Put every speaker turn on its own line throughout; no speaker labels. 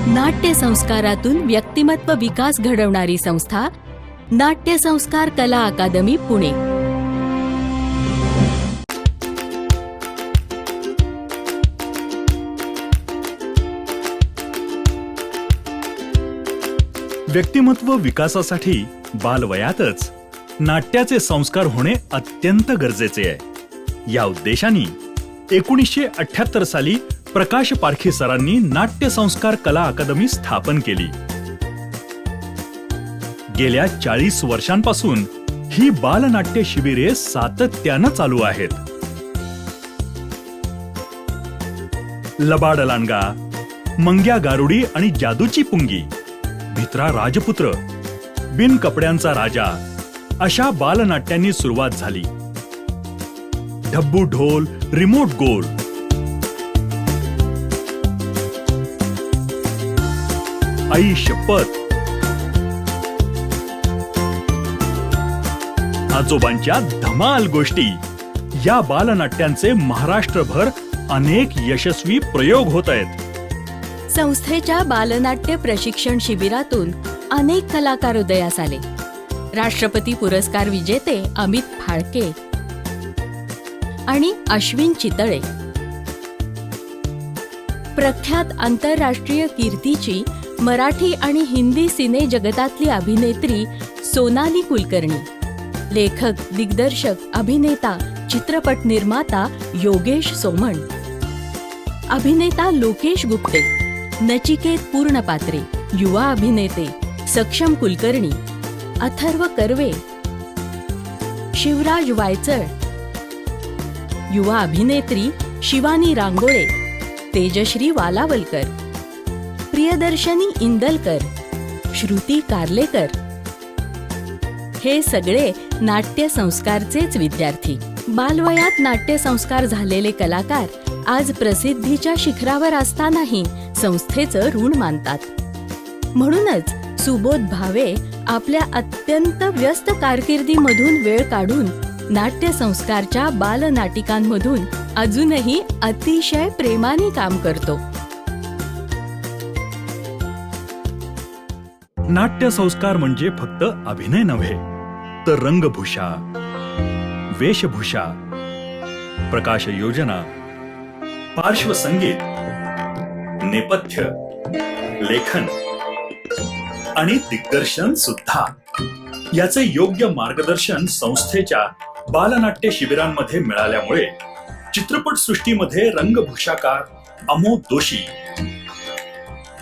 नाट्य संस्कारातून व्यक्तिमत्व विकास घडवणारी संस्था नाट्य संस्कार कला अकादमी पुणे.
व्यक्तिमत्व विकासासाठी बालवयातच नाट्याचे संस्कार होणे अत्यंत गरजेचे आहे. या उद्देशाने 1978 साली प्रकाश पारखी सरांनी नाट्य संस्कार कला अकादमी स्थापन केली. गेल्या 40 वर्षांपासून ही बालनाट्य शिबिरे सातत्यानं चालू आहेत. लबाड लांडगा, मंग्या गारुडी आणि जादूची पुंगी, भित्रा राजपुत्र, बिन कपड्यांचा राजा अशा बालनाट्यांनी सुरुवात झाली. ढब्बू ढोल, रिमोट गोल, आई शपथ, आजोबांच्या धमाल गोष्टी या बालनाट्यांचे महाराष्ट्रभर अनेक यशस्वी प्रयोग होत आहेत.
संस्थेच्या बालनाट्य प्रशिक्षण शिबिरातून अनेक कलाकार उदयास आले. राष्ट्रपती पुरस्कार विजेते अमित फाळके आणि अश्विन चितळे, प्रख्यात आंतरराष्ट्रीय कीर्तीची मराठी आणि हिंदी सिने जगतातली अभिनेत्री सोनाली कुलकर्णी, लेखक, दिग्दर्शक, अभिनेता, चित्रपट निर्माता योगेश सोमण, अभिनेता लोकेश गुप्ते, नचिकेत पूर्णपात्रे, युवा अभिनेते सक्षम कुलकर्णी, अथर्व कर्वे, शिवराज वायचळ, युवा अभिनेत्री शिवानी रांगोळे, तेजश्री वालावलकर, प्रियदर्शनी इंदलकर, श्रुती कार्लेकर हे सगळे नाट्य संस्कारचेच विद्यार्थी. बालवयात नाट्य संस्कार झालेले कलाकार आज प्रसिद्धीच्या शिखरावर असतानाही संस्थेचं ऋण मानतात. म्हणूनच सुबोध भावे आपल्या अत्यंत व्यस्त कारकिर्दीमधून वेळ काढून नाट्य संस्कारच्या बालनाटिकांमधून अजूनही अतिशय प्रेमाने काम करतो.
नाट्य संस्कार म्हणजे फक्त अभिनय नव्हे, तर रंगभूषा, वेशभूषा, प्रकाश योजना, पार्श्वसंगीत, नेपथ्य, लेखन आणि दिग्दर्शन सुद्धा. याचे योग्य मार्गदर्शन संस्थेच्या बालनाट्य शिबिरांमध्ये मिळाल्यामुळे चित्रपट सृष्टीमध्ये रंगभूषाकार अमोद दोशी,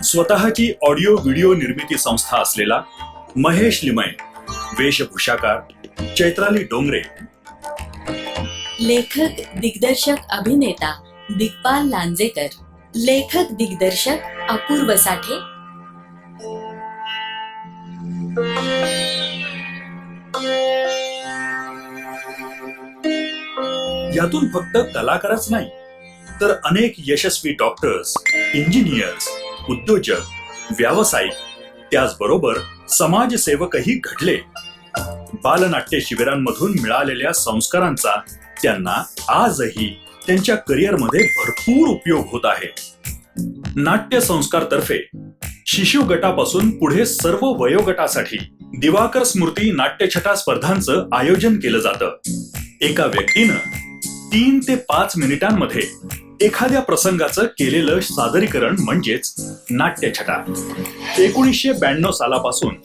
स्वतःची ऑडिओ व्हिडिओ निर्मिती संस्था असलेला महेश लिमय, वेशभूषाकार चैत्राली डोंगरे,
लेखक, दिग्दर्शक, अभिनेता दिग्पाल लांजेकर, लेखक, दिग्दर्शक अपूर्व साठे,
यातून फक्त कलाकारच नाही, तर अनेक यशस्वी डॉक्टर्स, इंजिनियर्स, उद्योजक, व्यावसायिक, त्याचबरोबर समाजसेवकही घडले. बालनाट्य शिबिरांमधून मिळालेल्या संस्कारांचा त्यांना आजही त्यांच्या करिअरमध्ये भरपूर उपयोग होत आहे. नाट्य संस्कारतर्फे शिशु गटापासून पुढे सर्व वयोगटासाठी दिवाकर स्मृती नाट्यछटा स्पर्धांचं आयोजन केलं जातं. एका व्यक्तीनं 3 ते 5 मिनिटांमध्ये एखाद्या प्रसंगाचं केलेलं सादरीकरण म्हणजेच नाट्यछटा. 1992 सालापासून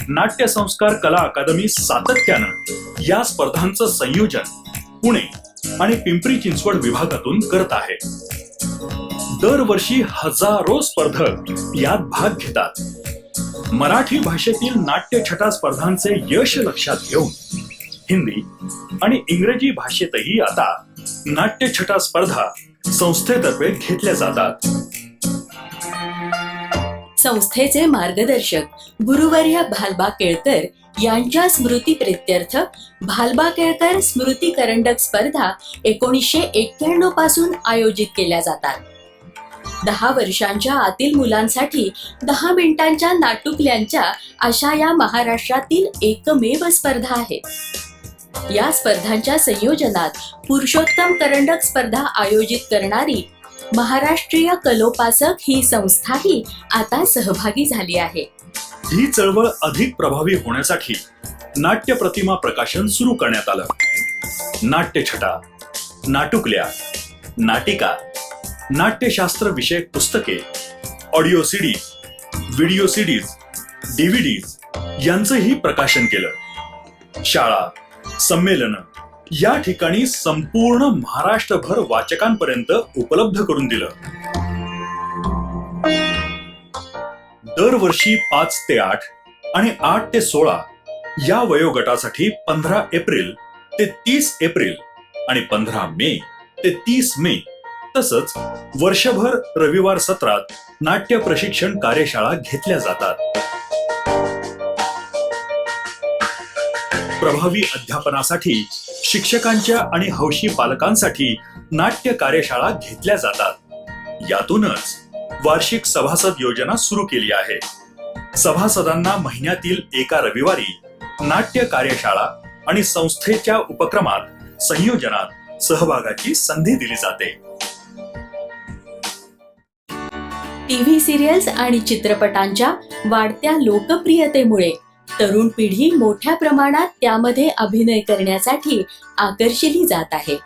नाट्य संस्कार कला अकादमी सातत्यानं या स्पर्धांचं संयोजन पुणे आणि पिंपरी चिंचवड विभागातून करत आहे. दरवर्षी हजारो स्पर्धक यात भाग घेतात. मराठी भाषेतील नाट्यछटा स्पर्धांचे यश लक्षात घेऊन हिंदी आणि इंग्रजी भाषेतही आता नाट्यछटा स्पर्धा संस्थेतर्फे घेतल्या जातात.
संस्थेचे मार्गदर्शक गुरुवर्य भालबा केळकर यांच्या स्मृती प्रित्यर्थ भालबा केळकर स्मृती करंडक स्पर्धा 1991 पासून आयोजित केल्या जातात. 10 वर्षांच्या आतील मुलांसाठी 10 मिनिटांच्या नाटुकल्यांच्या अशा या महाराष्ट्रातील एकमेव स्पर्धा आहेत. या स्पर्धांच्या संयोजनात पुरुषोत्तम करंडक स्पर्धा आयोजित करणारी महाराष्ट्रीय कलोपासक ही संस्थाही आता सहभागी झाली आहे.
ही चळवळ अधिक प्रभावी होण्यासाठी नाट्य प्रतिमा प्रकाशन सुरू करण्यात आलं. नाट्यछटा, नाटुकल्या, नाटिका, नाट्यशास्त्र विषयक पुस्तके, audio CDs, video CDs, DVDs यांचंही प्रकाशन केलं. शाळा, संमेलनं या ठिकाणी संपूर्ण महाराष्ट्रभर वाचकांपर्यंत उपलब्ध करून दिलं. दरवर्षी 5 ते 8 आणि 8 ते 16 या वयोगटासाठी 15 एप्रिल ते 30 एप्रिल आणि 15 मे ते 30 मे तसंच वर्षभर रविवार सत्रात नाट्य प्रशिक्षण कार्यशाळा घेतल्या जातात. प्रभावी अध्यापनासाठी शिक्षकांच्या आणि हौशी पालकांसाठी नाट्य कार्यशाळा घेतल्या जातात. यातूनच वार्षिक सभासद योजना सुरू केली आहे. सभासदांना महिन्यातील एका रविवारी नाट्य कार्यशाळा आणि संस्थेच्या उपक्रमात संयोजनात सहभागाची संधी दिली जाते.
टीव्ही सिरियल्स आणि चित्रपटांच्या वाढत्या लोकप्रियतेमुळे तरुण पिढी मोठ्या प्रमाणात त्यामध्ये अभिनय करण्यासाठी आकर्षिली जात आहे.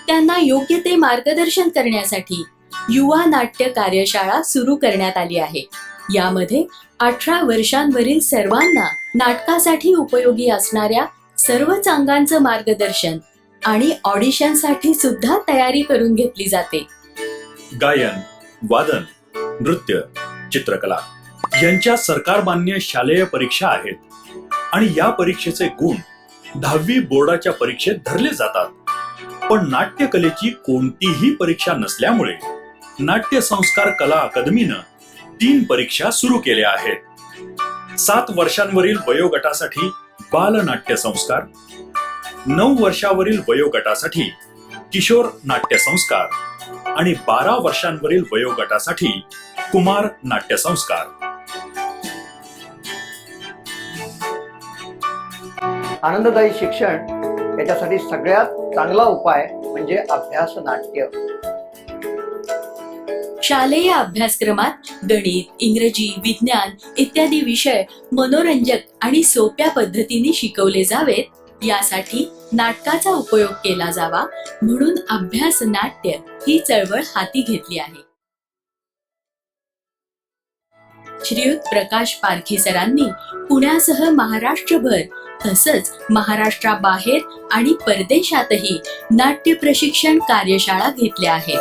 त्यांना योग्य ते मार्गदर्शन करण्यासाठी युवा नाट्य कार्यशाळा सुरू करण्यात आली आहे. यामध्ये 18 वर्षांवरील सर्वांना नाटकासाठी उपयोगी असणाऱ्या सर्वच अंगांचं मार्गदर्शन आणि ऑडिशनसाठी सुद्धा तयारी करून घेतली जाते.
गायन, वादन, नृत्य, चित्रकला यांच्या सरकारमान्य शालेय परीक्षा आहेत आणि या परीक्षेचे गुण 10वी बोर्डाच्या परीक्षेत धरले जातात. पण नाट्यकलेची कोणतीही परीक्षा नसल्यामुळे नाट्य संस्कार कला अकादमीनं 3 परीक्षा सुरू केल्या आहेत. 7 वर्षांवरील वयोगटासाठी बालनाट्य संस्कार, 9 वर्षावरील वयोगटासाठी किशोर नाट्य संस्कार आणि 12 वर्षांवरील वयोगटासाठी कुमार नाट्य संस्कार.
आनंददायी शिक्षण याच्यासाठी सगळ्यात चांगला उपाय म्हणजे अभ्यास नाट्य.
शालेय अभ्यासक्रमात गणित, इंग्रजी, विज्ञान इत्यादी विषय मनोरंजक आणि सोप्या पद्धतीने शिकवले जावेत यासाठी नाटकाचा उपयोग केला जावा म्हणून अभ्यास नाट्य ही चळवळ हाती घेतली आहे. श्रीयुत प्रकाश पारखी सरांनी पुण्यासह महाराष्ट्रभर तसंच महाराष्ट्राबाहेर आणि परदेशातही नाट्य प्रशिक्षण कार्यशाळा घेतल्या आहेत.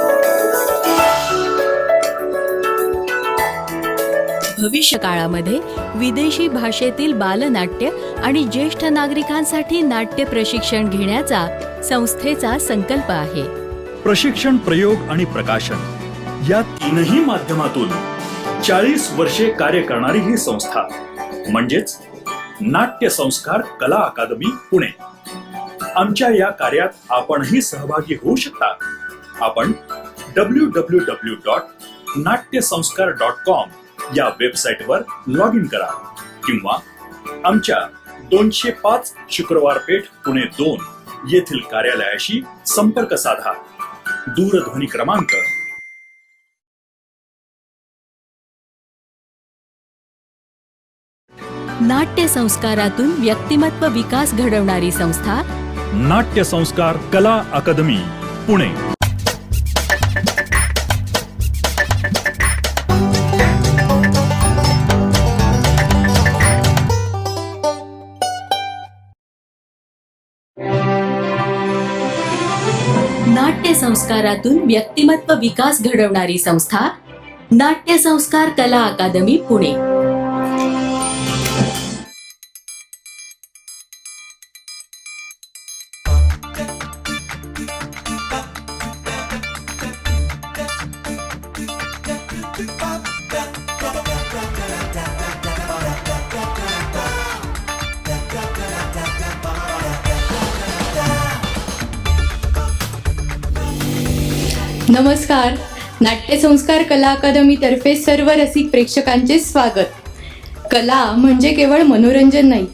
भविष्य काळामध्ये विदेशी भाषेतील बालनाट्य आणि ज्येष्ठ नागरिकांसाठी नाट्य प्रशिक्षण घेण्याचा संस्थेचा संकल्प आहे.
प्रशिक्षण, प्रयोग आणि प्रकाशन या 3ही माध्यमातून 40 वर्षे कार्य करणारी ही संस्था म्हणजेच नाट्य संस्कार कला अकादमी पुणे. आमच्या या कार्यात आपणही सहभागी होऊ शकता. आपण www.natyasanskar.com या वेबसाईटवर लॉग इन करा किंवा आमच्या 205 शुक्रवार पेठ पुणे 2 येथील कार्यालयाशी संपर्क साधा. दूरध्वनी क्रमांक
नाट्य संस्कारातून व्यक्तिमत्व विकास घडवणारी संस्था
नाट्य संस्कार कला अकादमी पुणे.
नाट्य संस्कारातून व्यक्तिमत्व विकास घडवणारी संस्था नाट्य संस्कार कला अकादमी पुणे.
नमस्कार. नाट्य संस्कार कला अकादमी तर्फे सर्व रसिक प्रेक्षकांचे स्वागत. कला म्हणजे केवळ मनोरंजन नाही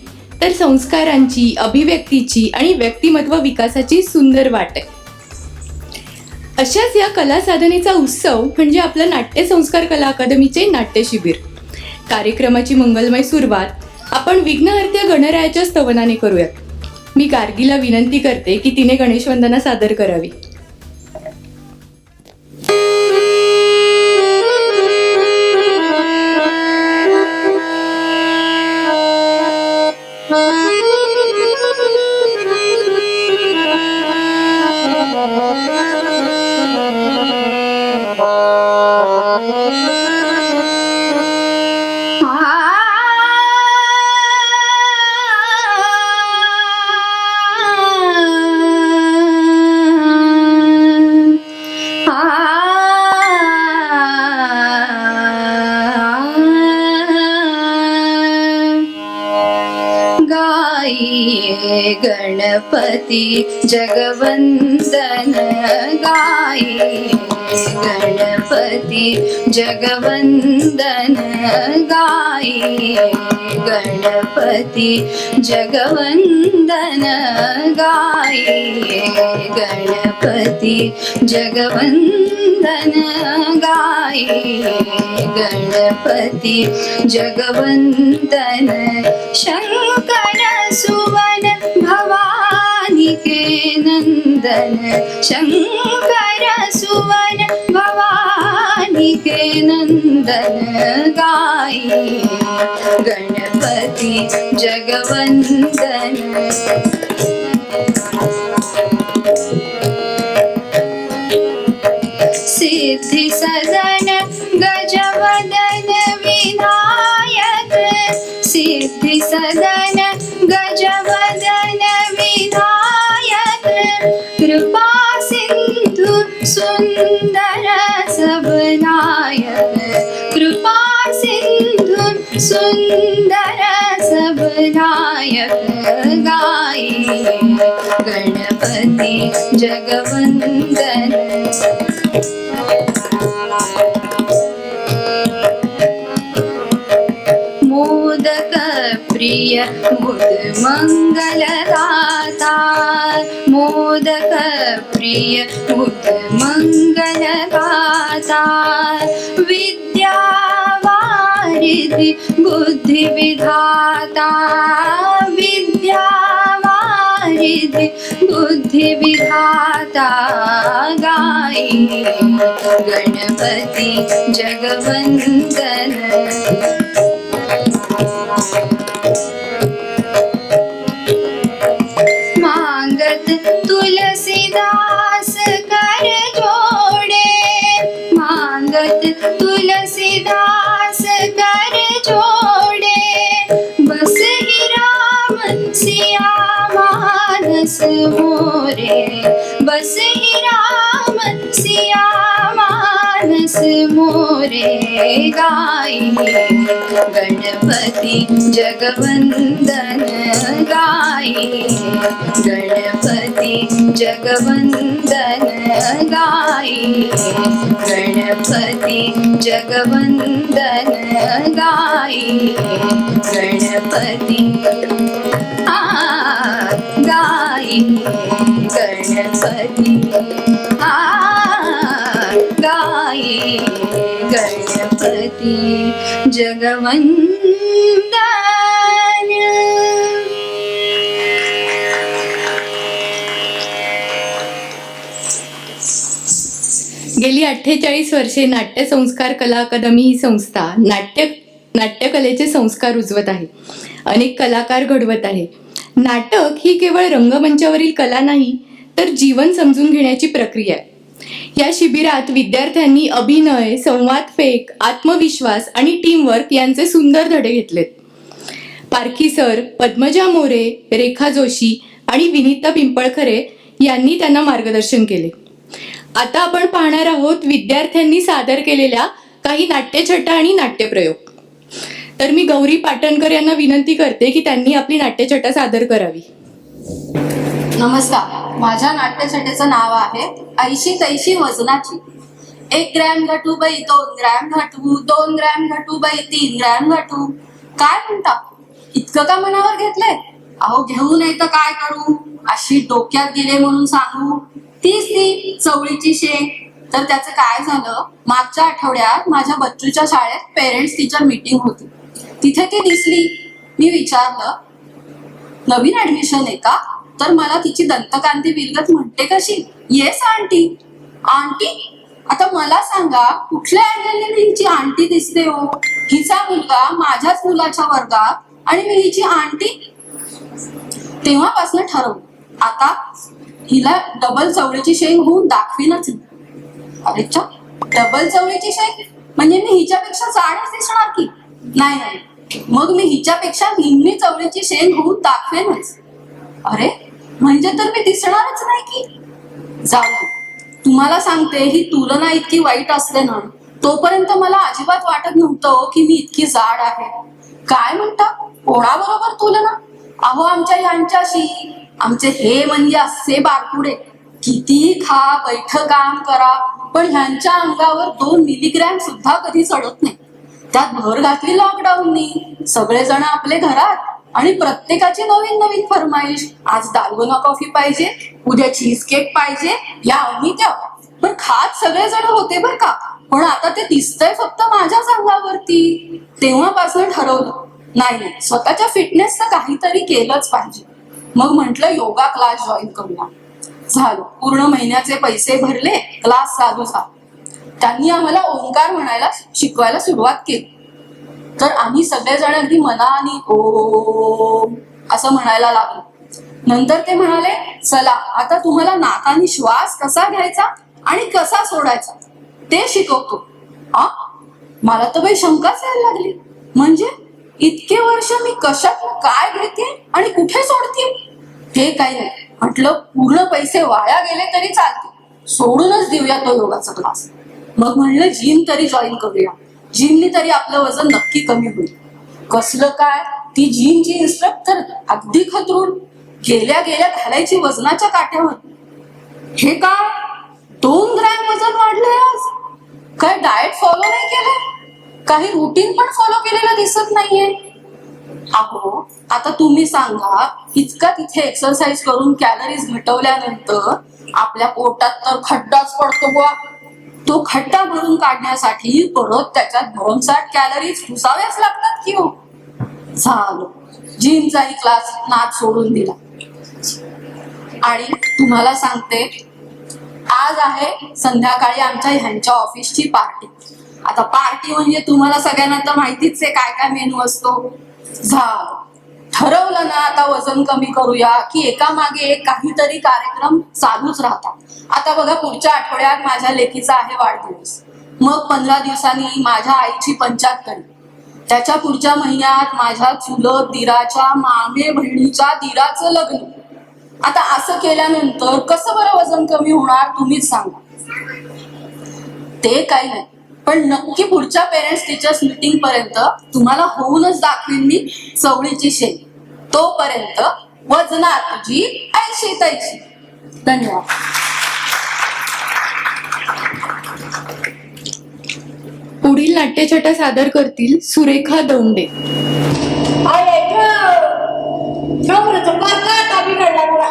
तर संस्कारांची, अभिव्यक्तीची आणि व्यक्तिमत्व विकासाची सुंदर वाट आहे. अशाच या कला साधनेचा उत्सव म्हणजे आपलं नाट्य संस्कार कला अकादमीचे नाट्य शिबिर. कार्यक्रमाची मंगलमय सुरुवात आपण विघ्नहर्त्या गणरायाच्या स्तवनाने करूयात. मी गार्गीला विनंती करते की तिने गणेश वंदना सादर करावी.
गाइए गणपति जगवंदन, गाइए गणपति जगवंदन, गाइए गणपति जगवंदन, गाइए गणपति जगवंदन, गाइए गणपति जगवंदन. शंकर सुवन भवानी के नंदन, शंकर सुवन भवानी के नंदन, गाइए गणपति जगवंदन. सिद्धि सदन गजवदन विनायक, सिद्धि सदन गजवदन विनायक, कृपा सिंधु सुंदर सबनायक, कृपा सिंधु सुंदर सबनायक, गाइए गणपति जगवंदन. मोदक प्रिय मुद मंगलदाता, मोदक प्रिय मुद मंगलदाता, विद्या वारिधि बुद्धि विधाता, विद्या वारिधि बुद्धि विधाता, गाइए गणपति जगवंदन. मांगत तुलसीदास कर जोड़े, मांगत तुलसीदास कर जोड़े, बस ही राम सिया मानस मोरे, बस ही राम सिया मानस मोरे, गाइए गणपति जगवंदन, गाइए गणपति जगवंदन, गाइए गणपति जगवंदन, गाइए गणपति गाइए गणपति गाइए गणपति जगवंदन.
गेली 48 वर्षे नाट्य संस्कार कला अकादमी ही संस्था नाट्यकलेचे संस्कार रुजवत आहे. अनेक कलाकार घडवत आहे. नाटक ही केवळ रंगमंचावरील कला नाही, तर जीवन समजून घेण्याची प्रक्रिया आहे. या शिबिरात विद्यार्थ्यांनी अभिनय, संवाद फेक, आत्मविश्वास आणि टीमवर्क यांचे सुंदर धडे घेतलेत. पारखी सर, पद्मजा मोरे, रेखा जोशी आणि विनीता पिंपळखरे यांनी त्यांना मार्गदर्शन केले. आता आपण पाहणार आहोत विद्यार्थ्यांनी सादर केलेल्या काही नाट्यछटा आणि नाट्यप्रयोग. तर मी गौरी पाटणकर यांना विनंती करते की त्यांनी आपली नाट्यछटा सादर करावी.
नमस्कार, माझ्या नाट्यछटेचं नाव आहे ऐशी तैशी वजनाची. 1 ग्रॅम घटू बाई 2 ग्रॅम घटू, 2 ग्रॅम घटू बाई 3 ग्रॅम घटू. काय म्हणता, इतकं का मनावर घेतलंय? अहो घेऊ नाही तर काय करू, अशी डोक्यात गेले म्हणून सांगू. तीच ती चवळीची शेंग. तर त्याचं काय झालं, मागच्या आठवड्यात माझ्या बच्चूच्या शाळेत पेरेंट्स टीचर मीटिंग होती. तिथे ती दिसली. मी विचारलं, नवीन ऍडमिशन आहे का? तर मला तिची दंतकांती विलगत म्हणते कशी, येस आंटी. आंटी? आता मला सांगा, कुठल्या अँगलने हिची आंटी दिसते हो? हिचा मुलगा माझ्याच मुलाच्या वर्गात आणि मी हिची आंटी. तेव्हापासून ठरवलं, आता हिला डबल चवळीची शेंग होऊन दाखवीनच. अरे चा, डबल चवळीची शेंग म्हणजे मी हिच्यापेक्षा जाडच दिसणार की? नाही, मग मी हिच्यापेक्षा निम्मी चवळीची शेंग होऊन दाखवेनच. अरे म्हणजे तर मी दिसणारच नाही की? जाऊ, तुम्हाला सांगते, ही तुलना इतकी वाईट असते ना, तोपर्यंत मला अजिबात वाटत नव्हतं की मी इतकी जाड आहे. काय म्हणता, कोणाबरोबर तुलना? अहो आमच्या यांच्याशी. आमचे हे म्हणजे असे बारकुडे, किती खा, बैठ काम करा, पण ह्यांच्या अंगावर 2 मिलीग्रॅम सुद्धा कधी चढत नाही. त्यात भर घातली लॉकडाऊननी. सगळेजण आपले घरात आणि प्रत्येकाची नवीन नवीन फरमाईश. आज दालगोना कॉफी पाहिजे, उद्या चीज केक पाहिजे, या आणि त्या. पण खात सगळेजण होते बर का, पण आता ते दिसतंय फक्त माझ्याच अंगावरती. तेव्हापासून ठरवलं, नाही, स्वतःच्या फिटनेसचं काहीतरी केलंच पाहिजे. मग म्हटलं योगा क्लास जॉईन करूया. झालं, पूर्ण महिन्याचे पैसे भरले, क्लास चालू झाला. त्यांनी आम्हाला ओंकार म्हणायला शिकवायला सुरुवात केली. तर आम्ही सगळेजण अगदी मनाने ओम असं म्हणायला लागलो. नंतर ते म्हणाले, चला आता तुम्हाला नाकाने श्वास कसा घ्यायचा आणि कसा सोडायचा ते शिकवतो. मला तर बाई शंकाच यायला लागली. म्हणजे इतके वर्ष मी कशात काय घेते आणि कुठे सोडते? हे काही नाही. म्हटलं पूर्ण पैसे वाया गेले तरी चालते, सोडूनच देऊया तो योगाचा क्लास. मग म्हणलं जिम तरी जॉईन करूया, जिमनी तरी आपलं वजन नक्की कमी होईल. कसलं काय, ती जिमची इन्स्ट्रक्टर अगदी खतरून, गेल्या गेल्या घालायची वजनाच्या काट्यावर. हे काय, 2 ग्रॅम वजन वाढलंय आज? काय डाएट फॉलो नाही केलं? काही रुटीन पण फॉलो केलेलं दिसत नाहीये. अहो आता तुम्ही सांगा, इतका तिथे एक्सरसाइज करून कॅलरीज घटवल्यानंतर आपल्या पोटात तर खड्डाच पडतो बुवा. तो खड्डा भरून काढण्यासाठी परत त्याच्यात भरमसाठ कॅलरीज घुसाव्याच लागतात की हो. झालं, जिमचाही क्लास नाच सोडून दिला. आणि तुम्हाला सांगते, आज आहे संध्याकाळी आमच्या ह्यांच्या ऑफिसची पार्टी. आता पार्टी म्हणजे तुम्हाला सगळ्यांना तर माहितीच आहे काय काय मेनू असतो. झालं, ठरवलं ना आता वजन कमी करूया की एकामागे एक काहीतरी कार्यक्रम चालूच राहतात. आता बघा, पुढच्या आठवड्यात माझ्या लेकीचा आहे वाढदिवस. मग 15 दिवसांनी माझ्या आईची 75. त्याच्या पुढच्या महिन्यात माझ्या चुलत दीराच्या मामे बहिणीच्या दीराचं लग्न. आता असं केल्यानंतर कसं बरं वजन कमी होणार तुम्हीच सांगा. ते काही नाही, पण नक्की पुढच्या पेरेंट्स टीचर्स मीटिंग पर्यंत तुम्हाला होऊनच दाखवीन मी चवळीची शेंग. तोपर्यंत वजनात तुझी ऐशी तैशी. धन्यवाद.
पुढील नाट्यछटा सादर करतील सुरेखा दौंडे.
बिघडला मला.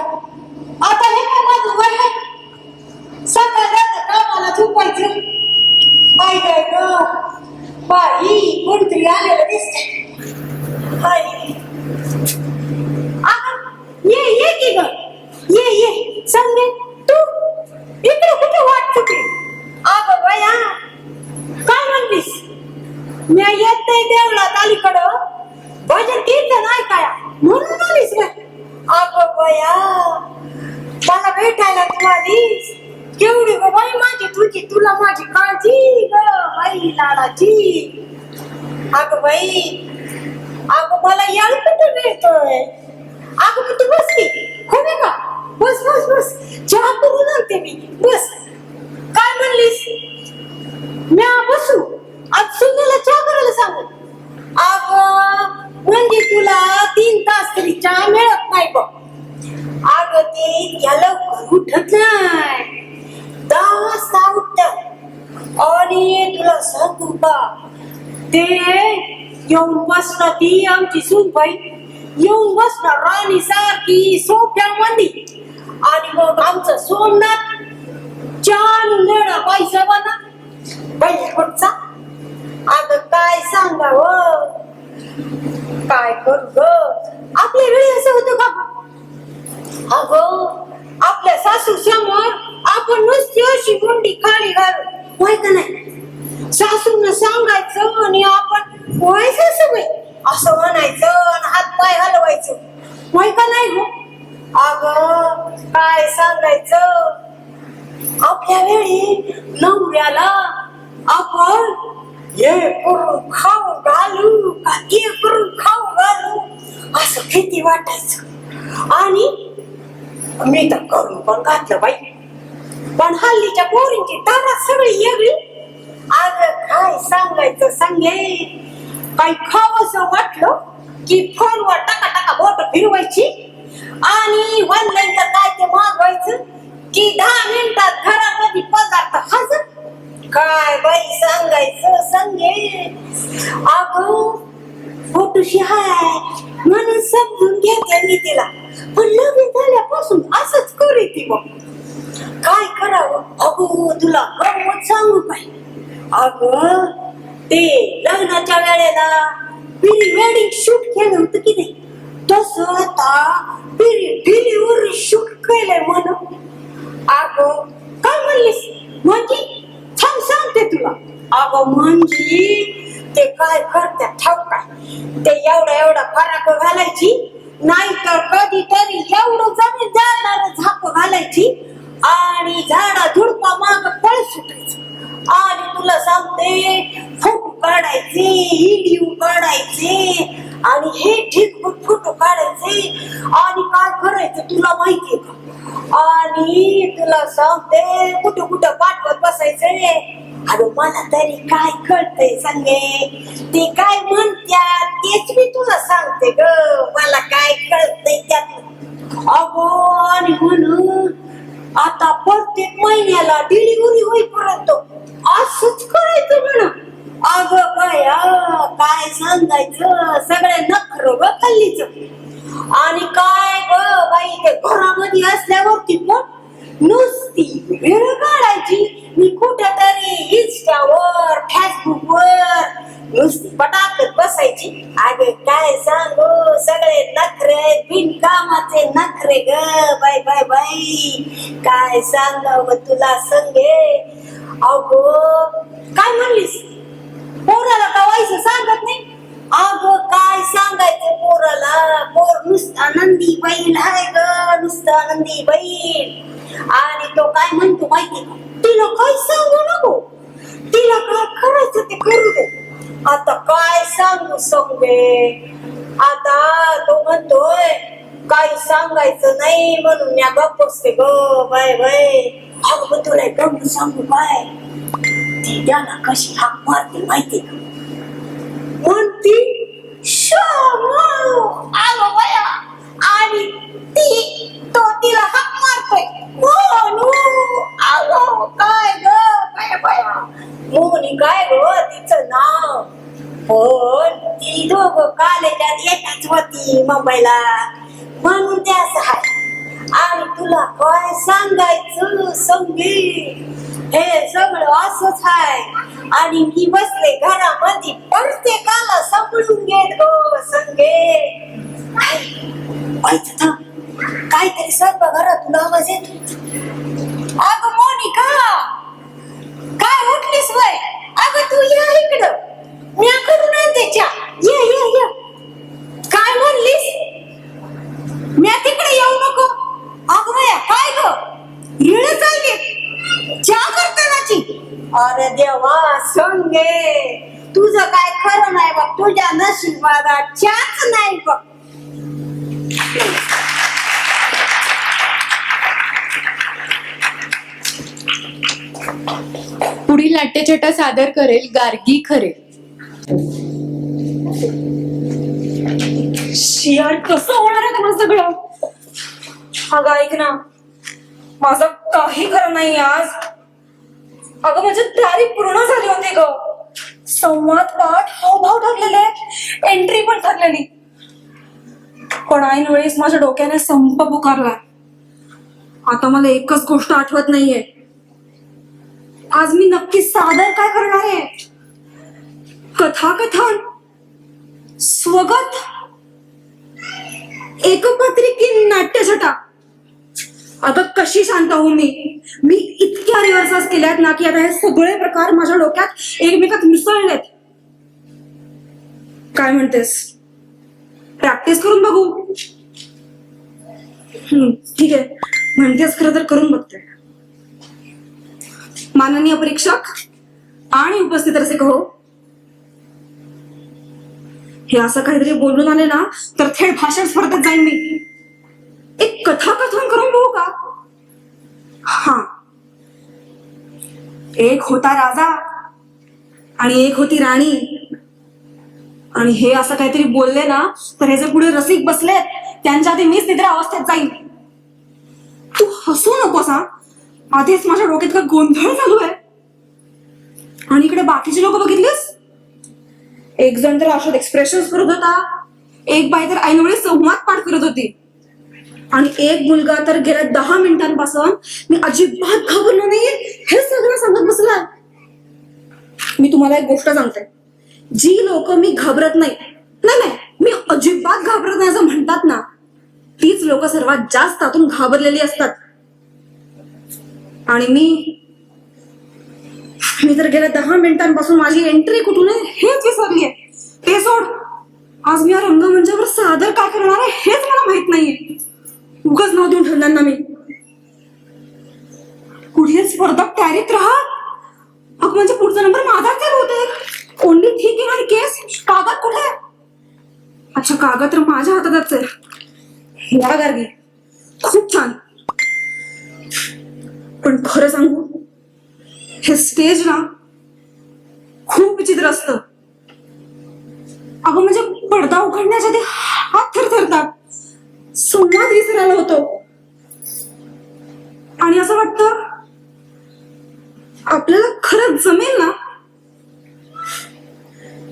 आता हे काय माझं वय आहे? सकाळी कामाला झोपायचं. बाई काय ग बाई, कोणतरी आलेलं दिसते. हाय, ये की ग, ये संगे तू इकडे कुठे वाट चुकली? अगं बया, काय म्हणलीस? मी येत नाही देवळात अलीकडं, भजन कीर्तन ऐकाया म्हणून आलीस का? अगं बया, मला भेटायला तू आलीस. केवढी ग बाई माझी तुझी, तुला माझी काळजी ग बाई लाडाची. अगं बाई, अगं मला याळ कुठे मिळतोय? अगं तू बस की, खोबे का? बस बस बस, चहा करून आणते मी, बस. काय म्हणलीस? म्या बसू? आज सुनेला चहा करायला सांगू? अगं म्हणजे तुला 3 तास तरी चहा मिळत नाही बघ. अगं ते इतक्या लवकर उठत नाही, 10 वाजता उठत. आणि तुला सांगू का, ते येऊन बसणार, ती आमची सूनबाई येऊन बसणार राणी सारखी सोफ्यामध्ये. आणि मग आमचं सोमनाथ छान लेडा पैसा बना पहिले कुठचा. अगं काय सांगावं, काय करू ग. आपल्या वेळी असं होतं का? अगं आपल्या सासू समोर आपण नुसती अशी गुंडी खाली घालू होय का नाही. सासून सांगायचं आणि आपण होय सासूबाई असं म्हणायचं आणि हात पाय हलवायचं होय का नाही गो. अगं काय सांगायचं, आपल्या वेळी नवऱ्याला आपण हे करून खाऊ घालू का ते करून खाऊ घालू असं किती वाटायचं. आणि मी तर करून पण घातलं बाई. पण हल्लीच्या पोरींची तारात सगळी वेगळी. अगं काय सांगायचं सांगे, काही खावंसं वाटलं की फोनवर टाका टाका बोट फिरवायची आणि ऑनलाईन तर काय ते मागवायचं की 10 मिनिटात घरामध्ये पदार्थ हजर. काय बाई सांगायचं सांगे. अगं फोटोशी हाय म्हणून समजून घेते मी तिला, पण लग्न झाल्यापासून असंच करू ती. मग काय करावं. अगो तुला गंमत सांगू काय. अगं ते लग्नाच्या वेळेला प्री वेडिंग शूट केलं होतं की नाही, तसं आता प्री डिलिव्हरी शूट केलंय म्हणून. अगं काय म्हणलीस म्हणजे थांब सांगते तुला. अगं म्हणजे ते काय करतात ठाऊक काय, ते एवढा फराक घालायची नाहीतर कधीतरी एवढं जमीन जाणार झाप घालायची आणि झाडा झुडपा माग पळ सुटायचं. आणि तुला सांगते फोटो काढायचे, व्हिडिओ काढायचे आणि हे ठीक फोटो काढायचे आणि काय करायचं तुला माहितीये का. आणि तुला सांगते कुठं कुठं पाठवत बसायचे. अरे मला तरी काय कळतंय सांगे, ते काय म्हणत्यात तेच मी तुला सांगते ग. मला काय कळतंय त्यात. अगो आणि म्हणून आता प्रत्येक महिन्याला डिलिव्हरी होईपर्यंत असंच करायचं म्हणा. अगं काय सांगायचं, सगळे नखर ग खाल्लीच. आणि काय ग बाई ते घरामध्ये असल्यावरती पण नुसती वेळ काढायची. मी कुठेतरी इंस्टावर फेसबुकवर नुसती पटाकत बसायची. अगे काय सांगू, सगळे नखरे बिनकामाचे नखरे ग बाय बाय बाई. काय सांगावं तुला संगे. अगो काय म्हणलीस, पोराला का व्हायचं सांगत नाही. अगं काय सांगायचं पोराला, पोर नुसता नंदी बैल आहे ग, नुसता नंदी बैल. आणि तो काय म्हणतो माहिती का, तिला काय सांगू नको, तिला काय करायचं ते करू दे. आता काय सांगू संगे. आता तो म्हणतोय काही सांगायचं नाही म्हणून मी गप्प बसते ग बाय बाय. अगं तुला गप्प सांगू काय, ती त्याला कशी हाक मारते माहिती का. म्हणती आलो बया आणि तो तिला हाक मारतोय आलो. काय ग काय बया मोनी काय ग तिचं नाव. पण ती दोघं कॉलेजात येताच होती मुंबईला म्हणून ते असं आहे. आणि तुला काय सांगायचं संगी, हे सगळं असंच आहे. आणि मी बसले घरामध्ये प्रत्येकाला सांभाळून घेत गो संगे. काहीतरी सर्व घरातून आवाज येतो. अगं मोनिका काय उठलीस वय. अगं तू या इकडं, मी करून आणते चहा. ये ये ये. काय म्हणलीस, मी तिकडे येऊ नको. अगं बया काय ग येळ चालली चहा करतानाची. अरे देवा संगे तुझं काय खरं नाही बघ, तुझ्या नशिबाला चहाच नाही बघ.
पुढील नाट्यछटा सादर करेल गार्गी खरे.
शियार कसं होणार आहे तुम्हाला सगळं. अगं ऐक ना, माझं काही खरं नाही आज. अगं माझी तयारी पूर्ण झाली होती ग. संवाद पाठ हावभाव ठरलेले, एंट्री पण ठरलेली. पण ऐन वेळेस माझ्या डोक्याने संप पुकारला. आता मला एकच गोष्ट आठवत नाहीये, आज मी नक्की सादर काय करणार आहे? कथाकथन, स्वगत, एकपात्री की नाट्यछटा? अगं कशी शांत होऊ मी इतक्या रिहर्सल्स केल्यात ना की आता हे सगळे प्रकार माझ्या डोक्यात एकमेकात मिसळलेत. काय म्हणतेस? प्रॅक्टिस करून बघू? ठीक आहे, म्हणतेस खरं तर करून बघते. माननीय परीक्षक आणि उपस्थित रसिक हो, हे असं काहीतरी बोलून आले ना तर थेट भाषण स्पर्धेत जाईन मी. एक कथाकथन करून बघू का? हा, एक होता राजा आणि एक होती राणी, आणि हे असं काहीतरी बोलले ना तर हे जे पुढे रसिक बसलेत त्यांच्या आधी मीच निद्रा अवस्थेत जाईन. तू हसू नकोस हा, आधीच माझ्या डोक्यात का गोंधळ चालू आहे. आणि इकडे बाकीचे लोक बघितलीस, एक जण तर अशात एक्सप्रेशन करत होता, एक बाई तर ऐनवेळी संवाद पाठ करत होती, आणि एक मुलगा तर गेल्या 10 मिनिटांपासून मी अजिबात घाबरलो नाही हे सगळं सांगत बसला. मी तुम्हाला एक गोष्ट सांगते, जी लोक मी घाबरत नाही मी अजिबात घाबरत नाही असं म्हणतात ना, तीच लोक सर्वात जास्त आतून घाबरलेली असतात. आणि मी तर गेल्या 10 मिनिटांपासून माझी एंट्री कुठून आहे हेच विसरलीये. ते सोड, आज मी या रंगमंचावर सादर काय करणार आहे हेच मला माहित नाहीये. उगाच नाव देऊन ठेवणार ना मी. पुढील स्पर्धक तयारीत राहा. अगं म्हणजे पुढचा नंबर माझाच आहे बहुतेक. ओनली थिंग इन आणि केस. कागद कुठे? अच्छा, कागद तर माझ्या हातातच आहे. या गार्गी, खूप छान. पण खरं सांगू, हे स्टेज ना खूप विचित्र असतं. अगं म्हणजे पडदा उघडण्याच्या आधी हात थरथरतात, संवाद विसरायला होतो, आणि असं वाटतं आपल्याला खरंच जमेल ना.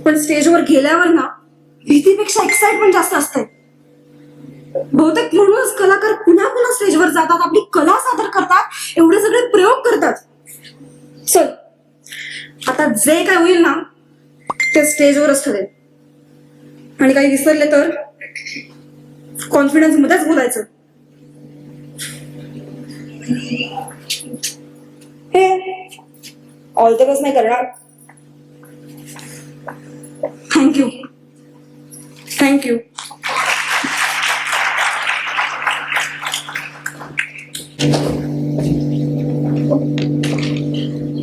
पण स्टेजवर गेल्यावर ना भीतीपेक्षा एक्साइटमेंट जास्त असते. बहुतेक म्हणूनच कलाकार पुन्हा पुन्हा स्टेजवर जातात, आपली कला सादर करतात, एवढे सगळे प्रयोग करतात. चल, आता जे काय होईल ना ते स्टेजवरच ठरेल. आणि काही विसरले तर कॉन्फिडन्स मध्येच बोलायचं. हे ऑल द बेस्ट नाही करणार. थँक्यू.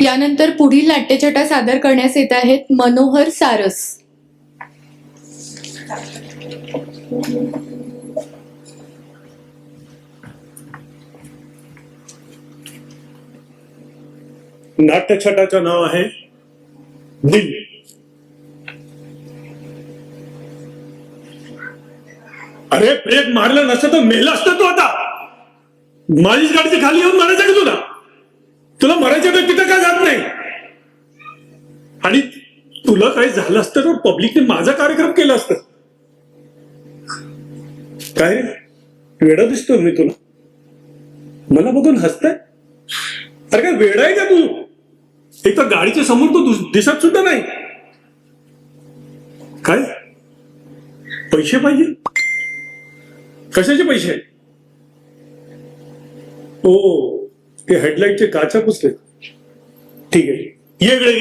यानंतर पुढील नाट्यछटा सादर करण्यास येत आहेत मनोहर सारस.
नाट्यछटाचं नाव आहे दिल. अरे ब्रेक मारलं नसतं तर मेला असतं तू आता. माझीच गाडीची खाली येऊन मारायचं का तुला? तुला मरायच्या तिथं काय जात नाही. आणि तुला काही झालं असतं तर पब्लिकने माझा कार्यक्रम केला असतं. काय वेडा दिसतोय मी तुला? मला बघून हसताय? अरे काय वेडा आहे का तू? एक तर गाडीच्या समोर तू दिसत सुद्धा नाही. काय पैसे पाहिजे? कशाचे पैसे? ओ, ते हेडलाईटचे काचा पुसले. ठीक आहे, ये इकडे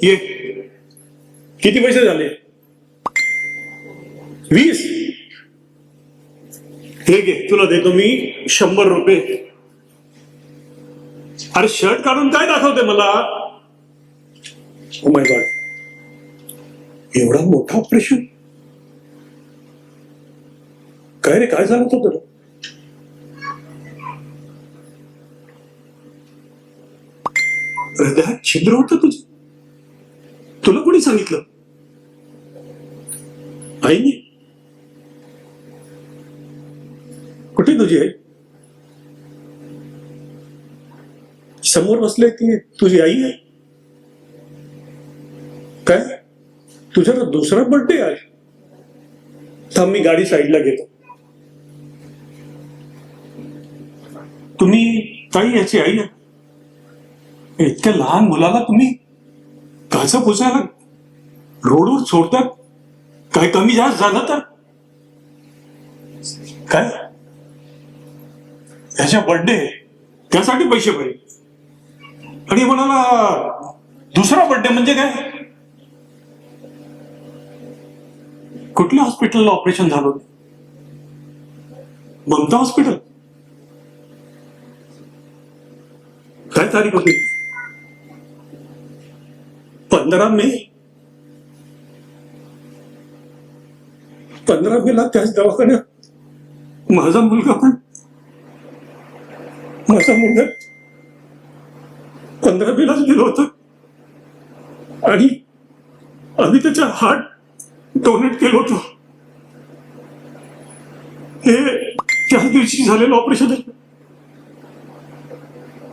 ये. किती पैसे झाले? 20. हे घे, तुला देतो मी 100 रुपये. अरे शर्ट काढून काय दाखवते मला? ओ माय गॉड, एवढा मोठा ऑपरेशन? काय रे, काय झालं होतं तुला? हृदयात छिद्र होतं तुझं? तुला कोणी सांगितलं? आईने? कुठे तुझी आई? समोर बसले ती तुझी आई आहे? काय तुझा तर दुसरा बर्थडे आहे? थांब, मी गाडी साईडला घेतो. तुम्ही ताई याची आई आहे? इतक्या लहान मुलाला तुम्ही घास पुसायला रोडवर सोडतात? काय कमी जास्त झालं तर काय? त्याच्या बर्थडे त्यासाठी पैसे पाहिजे आणि म्हणाला दुसरा बर्थडे म्हणजे काय? कुठल्या हॉस्पिटलला ऑपरेशन झालं? ममता हॉस्पिटल. काय तारीख होती? 15 मे. 15 मेला त्याच दवाखान्यात माझा मुलगा 15 मेलाच गेलो होतं आणि आम्ही त्याचा हार्ट डोनेट केलं होतं. हे त्याच दिवशी झालेलं ऑपरेशन आहे.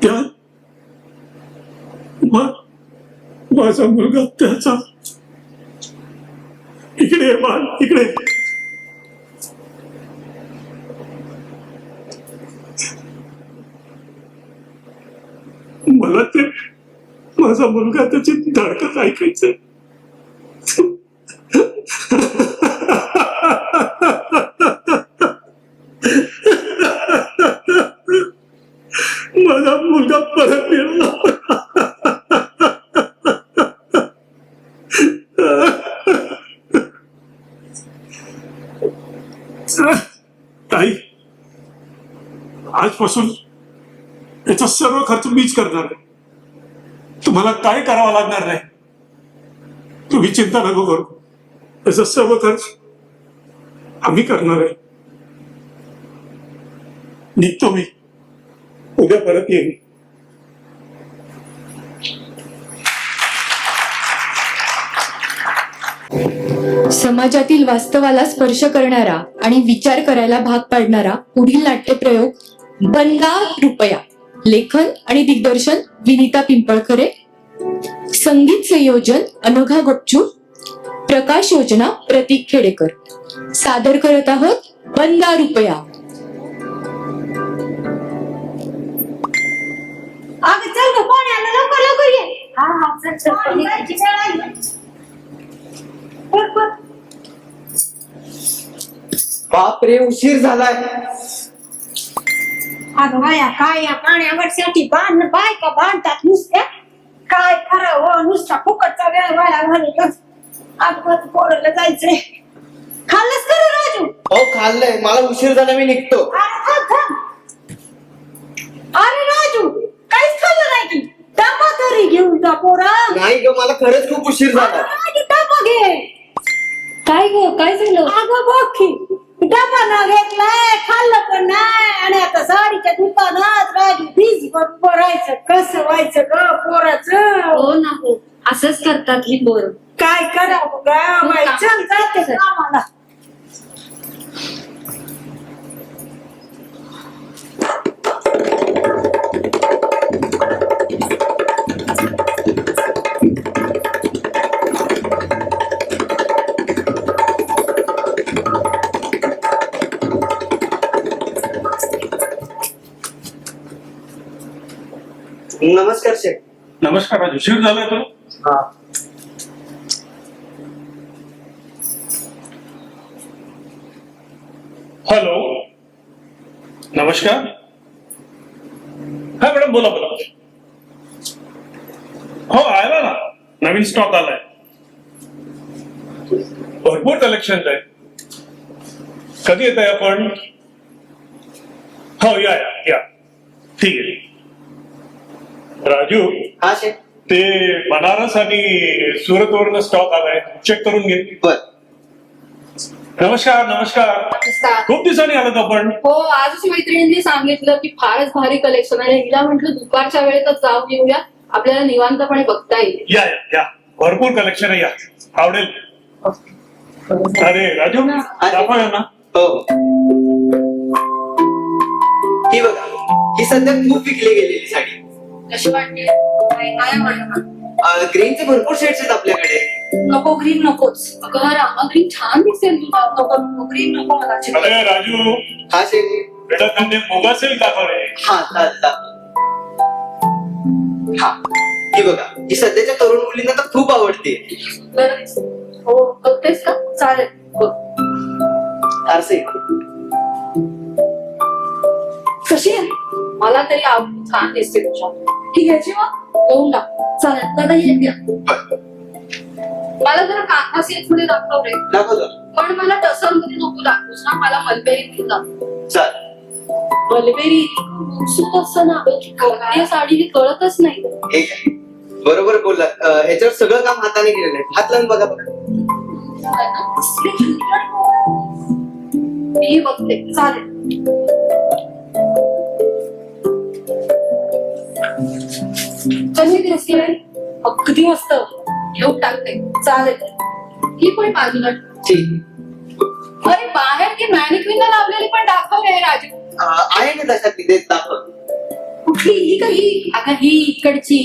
त्या माझा मुलगा त्याचा. इकडे बाळ, इकडे. मला ते माझा मुलगा त्याची धडकत ऐकायचं. माझा मुलगा परत मिळाला. ताई, आजपासून याचा सर्व खर्च मीच करणार आहे. तुम्हाला काय करावं लागणार नाही. तुम्ही चिंता नको करू. याचा सर्व खर्च आम्ही करणार आहे. निघतो मी. उद्या परत येईन.
समाजातील वास्तवाला स्पर्श करणारा आणि विचार करायला भाग पाडणारा पुढील नाट्यप्रयोग बंदा रुपया. लेखन आणि दिग्दर्शन विनीता पिंपळखरे. संगीत संयोजन अनघा गपचूप. प्रकाश योजना प्रतीक खेडेकर. सादर करत आहोत बंदा रुपया.
अगं चल ग, कोण आलं? लवकर लवकर ये.
हा चल चल
कोण जायची वेळ आली. पळ.
बापरे, उशीर झालाय.
अगं बाया, काय या पाण्यावरसाठी बायका बांधतात नुसत्या. काय करावं, नुसता फुकटचा वेळ वाया घालवतात. अगं पोराला जायचंय. खाल्लंस का रे राजू?
हो खाल्लंय. मला उशीर झाला, मी निघतो.
अरे थांब थांब. अरे राजू, काहीच खाल्लं नाही की? डबा तरी घेऊन जा पोरा.
नाही ग, मला खरंच खूप उशीर झाला.
राजू डबा घे.
काय ग, काय झालं?
अगं बघ की, डबा न घेतलाय, खाल्लं पण नाही. आणि आता साडीच्या दुकानात राजू बीज भरायचं. कसं व्हायचं ग पोराचं?
हो ना, हो असंच करतात ही पोरं.
काय करावं ग बाई? चल जाते कामाला.
नमस्कार शेठ.
नमस्कार राजू. उशीर झालाय तो.
हा.
हॅलो, नमस्कार. हा मॅडम, बोला बोला. हो आला ना, नवीन स्टॉक आलाय. भरपूर कलेक्शन आहे. कधी येत आहे आपण? हो या या या. ठीक आहे. राजू,
हा शेठ.
ते बनारस आणि सुरत वरून स्टॉक आलाय, चेक करून घे.
बर.
नमस्कार नमस्कार. खूप दिवसांनी आलात आपण.
हो, आजच मैत्रिणींनी सांगितलं की फारच भारी कलेक्शन आहे. हिला म्हटलं दुपारच्या वेळेतच जाऊन येऊया, आपल्याला निवांतपणे बघता येईल.
या या या, भरपूर कलेक्शन आहे. या, आवडेल. अरे राजू, दाखवा ना.
हो. ही बघा, ही सध्या खूप विकली गेलेली साडी.
कशी वाटते? काय आवडलं?
ग्रीनचे भरपूर शेड्स आहेत आपल्याकडे.
नको, ग्रीन नकोच. अगं रामा, ग्रीन छान दिसेल तुला. नको ग्रीन नको मला.
अरे राजू,
हा शेठ.
बेटा त्यांनी मोगा सेल दाखव रे.
हा चालता. हा
ही बघा, ही सध्याच्या तरुण मुलींना तर खूप आवडते.
हो बघतेस का? चालेल बघ.
आरसे
कशी आहे? मला तरी छान दिसते तुझ्या. ही घ्यायची मग घेऊन टाक. चालेल दादा हे घ्या. मला जरा कांदा सिल्क मध्ये दाखव रे.
दाखवतो.
पण मला टसर मध्ये नको दाखवूस ना, मला मलबेरी मध्ये दाखव.
चाल.
मलबेरी सुत असतं ना या साडी कळतच नाही.
एक आहे. बरोबर बोलला. ह्याच्यावर सगळं काम हाताने केलेलं आहे. हात लावून बघा बघा.
मी बघते. चालेल. कशी दिसते? अगदी मस्त. घेऊन टाकते. चालेल. ही पण बाजूला.
ठीक.
अरे बाहेर ती मॅनिक्विनला लावलेली पण दाखव रे राजू.
आहे ना तशातली, तेच दाखव.
कुठली? ही का ही? अगं ही इकडची.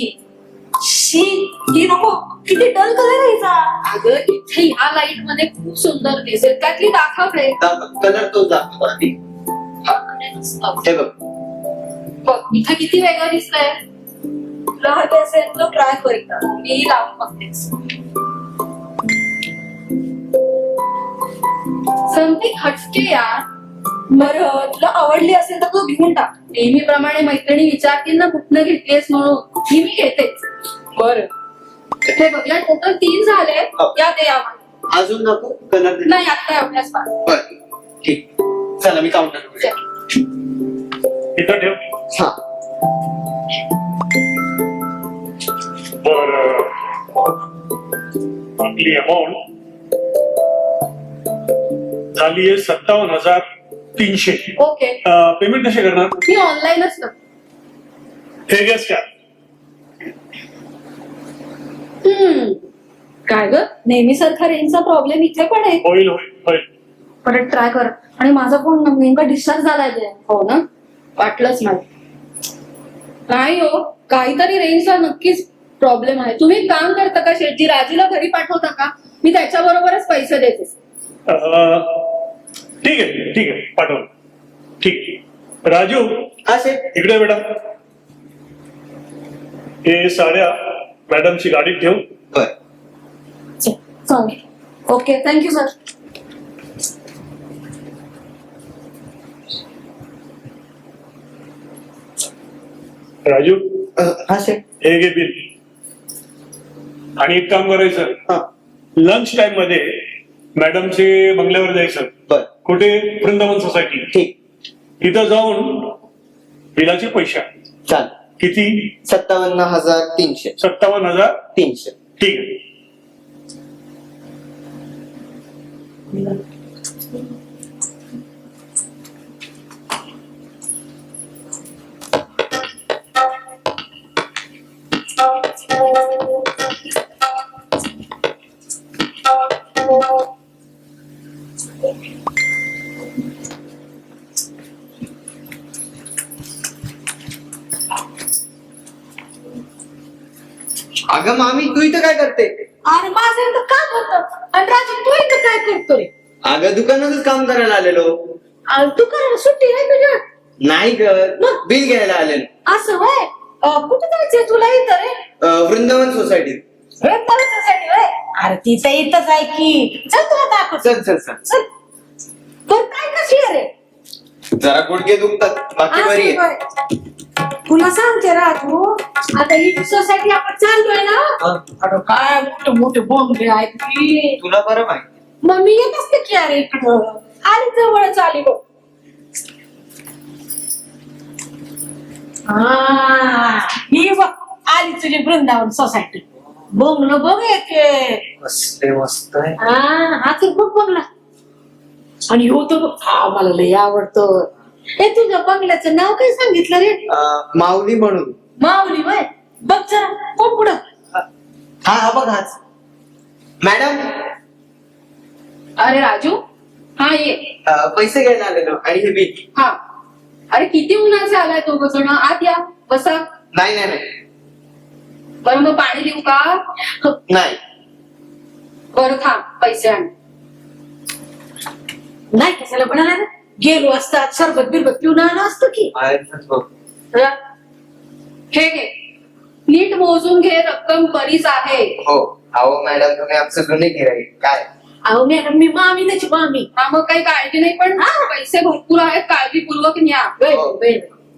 शी ही नको, किती डल कलर आहे हिचा.
अगं इथे ह्या लाईट मध्ये खूप सुंदर दिसेल. त्यातली दाखव रे.
कलर तोच दाखवतो आधी. हे बघ.
बघ इथे किती वेगळं दिसतंय.
तुला हवे असेल तर ट्राय कर एकदा.
मी लावून बघतेच. समथिंग हटके यार.
बरं तुला आवडली असेल तर तू घेऊन टाक.
नेहमीप्रमाणे मैत्रिणी विचारतील ना कुठनं घेतलीस म्हणून. ही मी घेतेच.
बरं.
हे बघ या टोटल 3 झाले. या ते यामध्ये
अजून नको कलर.
नाही आता अभ्यास पाठ.
बर ठीक. चला मी काउंटर.
इथं ठेव.
हा.
बर आपली अमाऊंट झाली आहे 57,300.
ओके.
पेमेंट कसे करणार?
मी ऑनलाईनच करते.
हे गॅस क्या?
काय ग नेहमीसारखा रेंजचा प्रॉब्लेम इथे पण आहे.
होईल होईल होईल.
परत ट्राय कर. आणि माझा फोन नेमका डिस्चार्ज झालाय ते. हो ना वाटलंच मला. नाही हो काहीतरी रेंजचा नक्कीच प्रॉब्लेम आहे. तुम्ही एक काम करता का शेटजी, राजूला घरी पाठवता का? मी त्याच्याबरोबरच पैसे देते.
ठीक आहे ठीक आहे पाठव. ठीक आहे. राजू
हा शेठ.
इकडे बेटा. हे साड्या मॅडमची गाडीत ठेव.
बर.
चालेल. Okay thank you sir.
राजू
हा शेठ.
हे घे बिल. आणि एक काम करायचं,
हा.
लंच टाइम मध्ये मॅडमचे बंगल्यावर जायचं.
बर.
कुठे? वृंदावन सोसायटी.
ठीक.
तिथं जाऊन बिलाचे पैसे आण.
चाल.
किती?
57,300.
57,300. ठीक आहे.
अगं मामी तू इथं काय करते?
अरे माझं इथं काम होतं आणि राजू तू इथं काय करतोय?
अगं दुकानातच काम करायला आलेलो.
तू करायला सुट्टी आहे तुझ्या?
नाही ग, बिल घ्यायला आलेलो.
असं होय. कुठे जायचंय तुला इथं रे?
वृंदावन सोसायटीत.
सोसायटी होय. अरे तिथं इथंच आहे की. चल तुला दाखव.
चल चल चल.
चल. पण काय कशी आहे रे?
जरा गुडघे दुखतात, बाकी बरी आहे.
असं होय. तुला सांगते राजू, आता ही सोसायटी आपण चाललोय ना. अरे काय मोठे मोठे बोंबले आहेत की.
तुला बरं माहिती.
मग मी येत असते की अरे इकडं. आली जवळच आली बघ. ही बघ आली तुझी वृंदावन सोसायटी. बंगलो बघ येते.
कसले मस्त आहे.
हा तर बघ बंगला. आणि हो तर बघ, हा मला लय आवडतो. हे तुझ्या बंगल्याचं नाव काय सांगितलं रे?
माऊली म्हणून.
माऊली वय. बघ जरा कोण पुढं.
हा हा बघ हाच. मॅडम
अरे राजू हा ये.
पैसे घ्यायला आलेलो आणि हे बिल.
हा अरे किती उन्हाचे आलाय तो जण. आत या बसा.
नाही नाही नाही.
बरं मग पाणी देऊ का?
नाही.
बरं थांब पैसे आण.
नाही कशाला म्हणाला ना. गेलो असतात सरबत बिरबत पिऊन आलं असतं की.
आहेतच बघ.
हे घे. नीट मोजून घे, रक्कम बरीच आहे.
हो अहो मॅडम तुम्ही आमचं जुने गिराईक काय
अहो मॅडम मी मामी त्याची मामी.
हा मग काही काळजी नाही, पण पैसे भरपूर आहेत, काळजीपूर्वक न्या.
हो.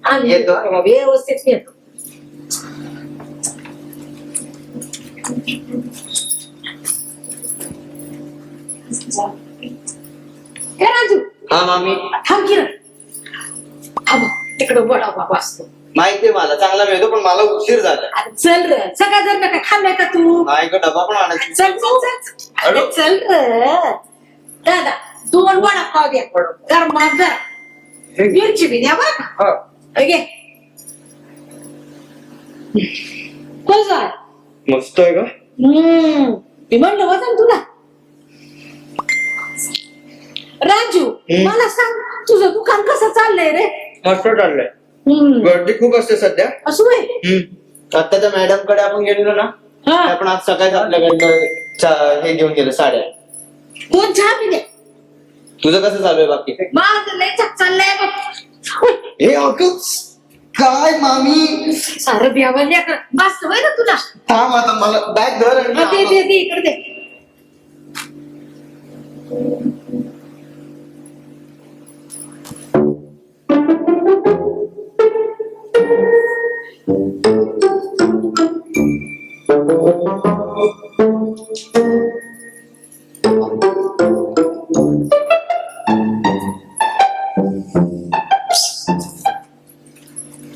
आम्ही
येतो.
व्यवस्थित येतो. हे राजू
हा मामी
थांब की रे. तिकडं वडा बाबा असतो.
माहितीये मला चांगला मिळतो पण मला उशीर झाला.
अरे चल र सगळा जर नका खाल्लाय का तू.
नाही का डबा पण आणायचा.
चल चल चल अरे चल र दादा 2 वडापाव द्या गरमा जरा मिरची बी द्या बरं का.
हा
घे कसं आहे
मस्त आहे का.
मी म्हणलं होतं ना तुला. राजू मला सांग तुझं दुकान कसं चाललंय रे.
मस्त चाललंय. गर्दी खूप असते सध्या.
असं आहे.
आता त्या मॅडम कडे आपण गेलेलो ना
हा.
आपण आज सकाळी आपल्याकडनं हे घेऊन गेलो साड्या.
कोण चहा पिले.
तुझं कसं चालू आहे बाकी.
माझं लय चक चाललंय बघ.
हे अगं काय मामी
सारं बियावं लेकर बस होय ना तुला.
थांब आता मला बॅग धर आणि
दे दे दे इकडे दे.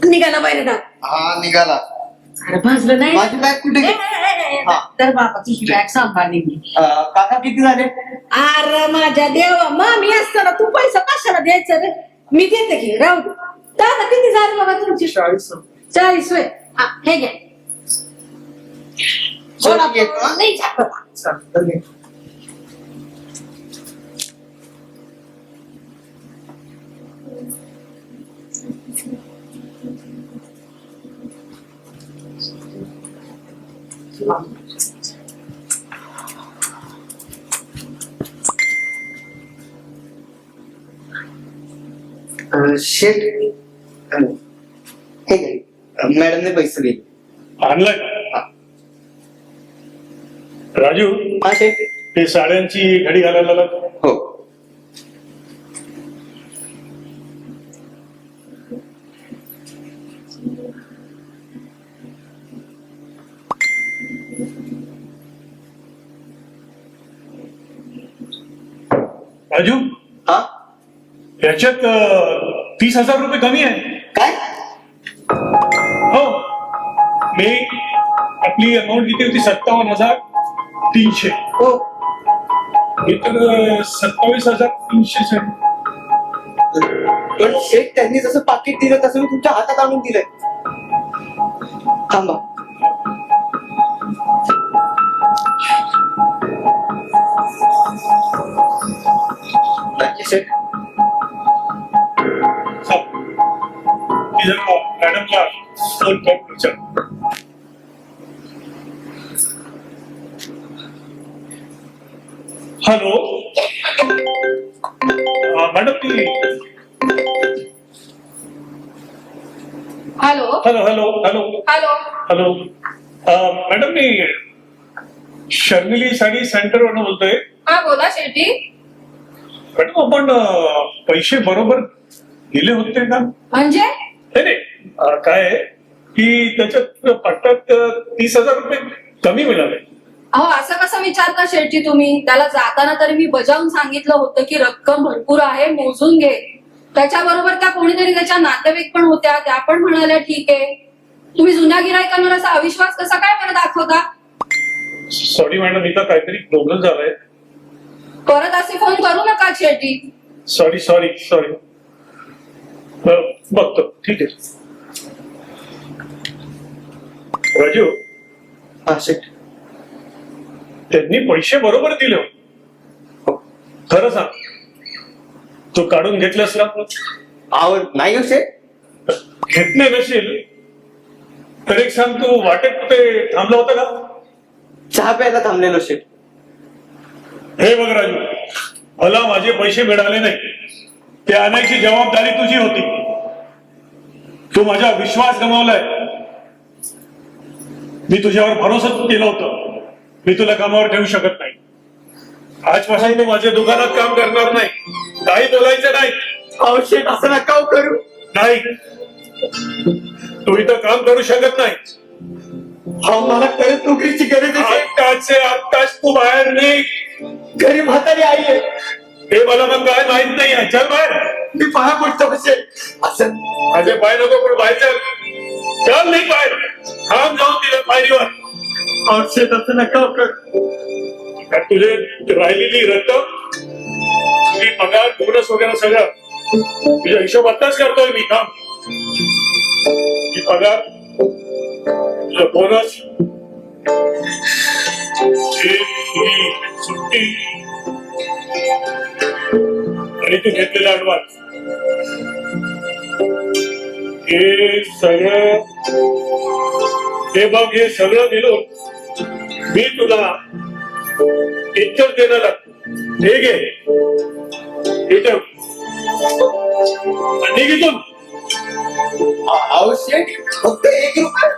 निघाला बाहेर टाक.
हा निघाला.
अरे भाजलं नाही.
माझी बॅग कुठे गेली? हा.
तर बाबा तुझी बॅग सांभाळली मी.
काका किती झाले.
अरे माझ्या देवा मामी असताना तू पैसा कशाला द्यायचा रे. मी देते की राहू दे. दादा किती झाले बाबा तुमची. 40 होय. हा हे घ्या.
चल, येतो, हा.
नाही झाकत.
शेट हे घे मॅडमने पैसे दिले.
आणलाय का? राजू
हा शेट.
ते साड्यांची घडी घालायला लागलो.
हो
राजू
हा
याच्यात 30,000 रुपये कमी आहे.
काय.
हो मी आपली अमाऊंट किती होती 57,300.
हो
हे तर 27,300 आहे.
पण शेट त्यांनी जसं पाकिट दिलं तसं मी तुमच्या हातात आणून दिलंय. थांबा. नक्की शेट.
मॅडमला फोन करून विचार. हॅलो मॅडम ती
hello
hello hello hello
hello.
Hello madam मी शर्मिली साडी सेंटर वरून बोलतोय.
हा बोला शेट्टी.
मॅडम आपण पैसे बरोबर दिले होते का.
म्हणजे
नाही काय आहे की त्याच्यात पट्ट्यात 30,000 रुपये कमी मिळाले.
अहो असं कसं विचारता शेट्टी तुम्ही. त्याला जाताना तरी मी बजावून सांगितलं होतं की रक्कम भरपूर आहे मोजून घे. त्याच्याबरोबर त्या कोणीतरी त्याच्या नातेवाईक पण होत्या, त्या पण म्हणाल्या ठीक आहे. तुम्ही जुन्या गिरायकांवर असा अविश्वास कसा काय मला दाखवता.
सॉरी मॅडम इथं काहीतरी प्रॉब्लेम झालाय.
परत असे फोन करू नका शेट्टी.
Sorry sorry sorry. बघतो ठीक आहे. राजू
हा शेट.
त्यांनी पैसे बरोबर दिले हो. खरं सांग तू काढून घेतलंस का.
आवड नाही हो शेट.
घेतले नसेल तर एक सांग तू वाटेत कुठे थांबला होता का.
चहा प्यायला थांबलेलो शेट.
हे बघ राजू मला माझे पैसे मिळाले नाही. ते आणायची जबाबदारी तुझी होती. तू माझा विश्वास गमावलाय. मी तुझ्यावर भरोसा केला होता. मी तुला कामावर ठेवू शकत नाही. आजपासून तू माझ्या दुकानात काम करणार नाही. काही बोलायचं नाही.
औषध असं नका हो करू.
नाही, तू इथं काम करू शकत नाही.
मला परत नोकरीची गरज आहे.
आत्ताच तू बाहेर नाही.
घरी म्हातारी आई आहे.
हे मला मग काय माहित नाही. चल बाहेर.
मी पाया पडतो कसे असं.
माझे पाय नको पण बाहेर चल. चल नाही बाहेर. थांब जाऊन तिला पायरीवर.
औषध असं नका करू.
तुझे राहिलेली रक्कम, तुझी पगार, बोनस वगैरे सगळं तुझ्या हिशोब आत्ताच करतोय मी. काम ही पगार, तुझं बोनस, तुझी सुट्टी आणि तू घेतलेला ऍडव्हान्स, हे सगळं, हे बघ, हे सगळं मिळून मी तुला इतकंच देणं लागतं. हे घे, हे ठेव आणि निघ.
औषध फक्त 1 रुपये.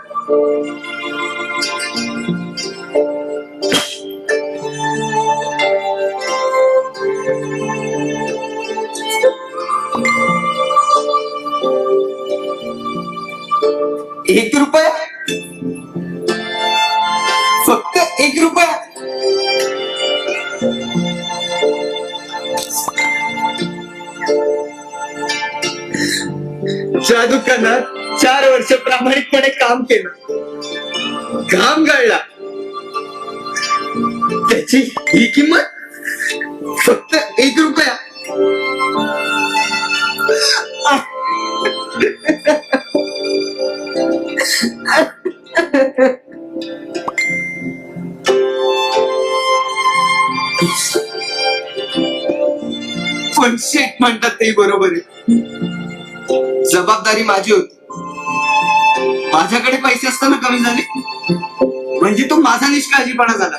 एक रुपया, फक्त 1 रुपया. ज्या दुकानात 4 वर्ष प्रामाणिकपणे काम केलं, घाम गाळला, त्याची ही किंमत फक्त 1 रुपया. पण शेठ म्हणतात ते बरोबर आहे. जबाबदारी माझी होती. माझ्याकडे पैसे असताना कमी झाले म्हणजे तो माझा निष्काळजीपणा झाला.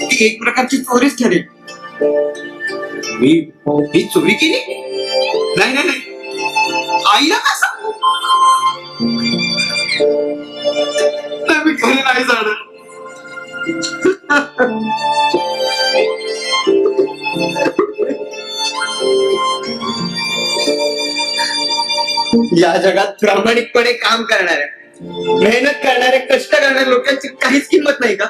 ती एक प्रकारची चोरीच ठरेल. मी चोरी केली? नाही नाही नाही. आईला का सांगू? मी घरी नाही जाणार. या जगात प्रामाणिकपणे काम करणाऱ्या, मेहनत करणाऱ्या, कष्ट करणाऱ्या लोकांची काहीच किंमत नाही का?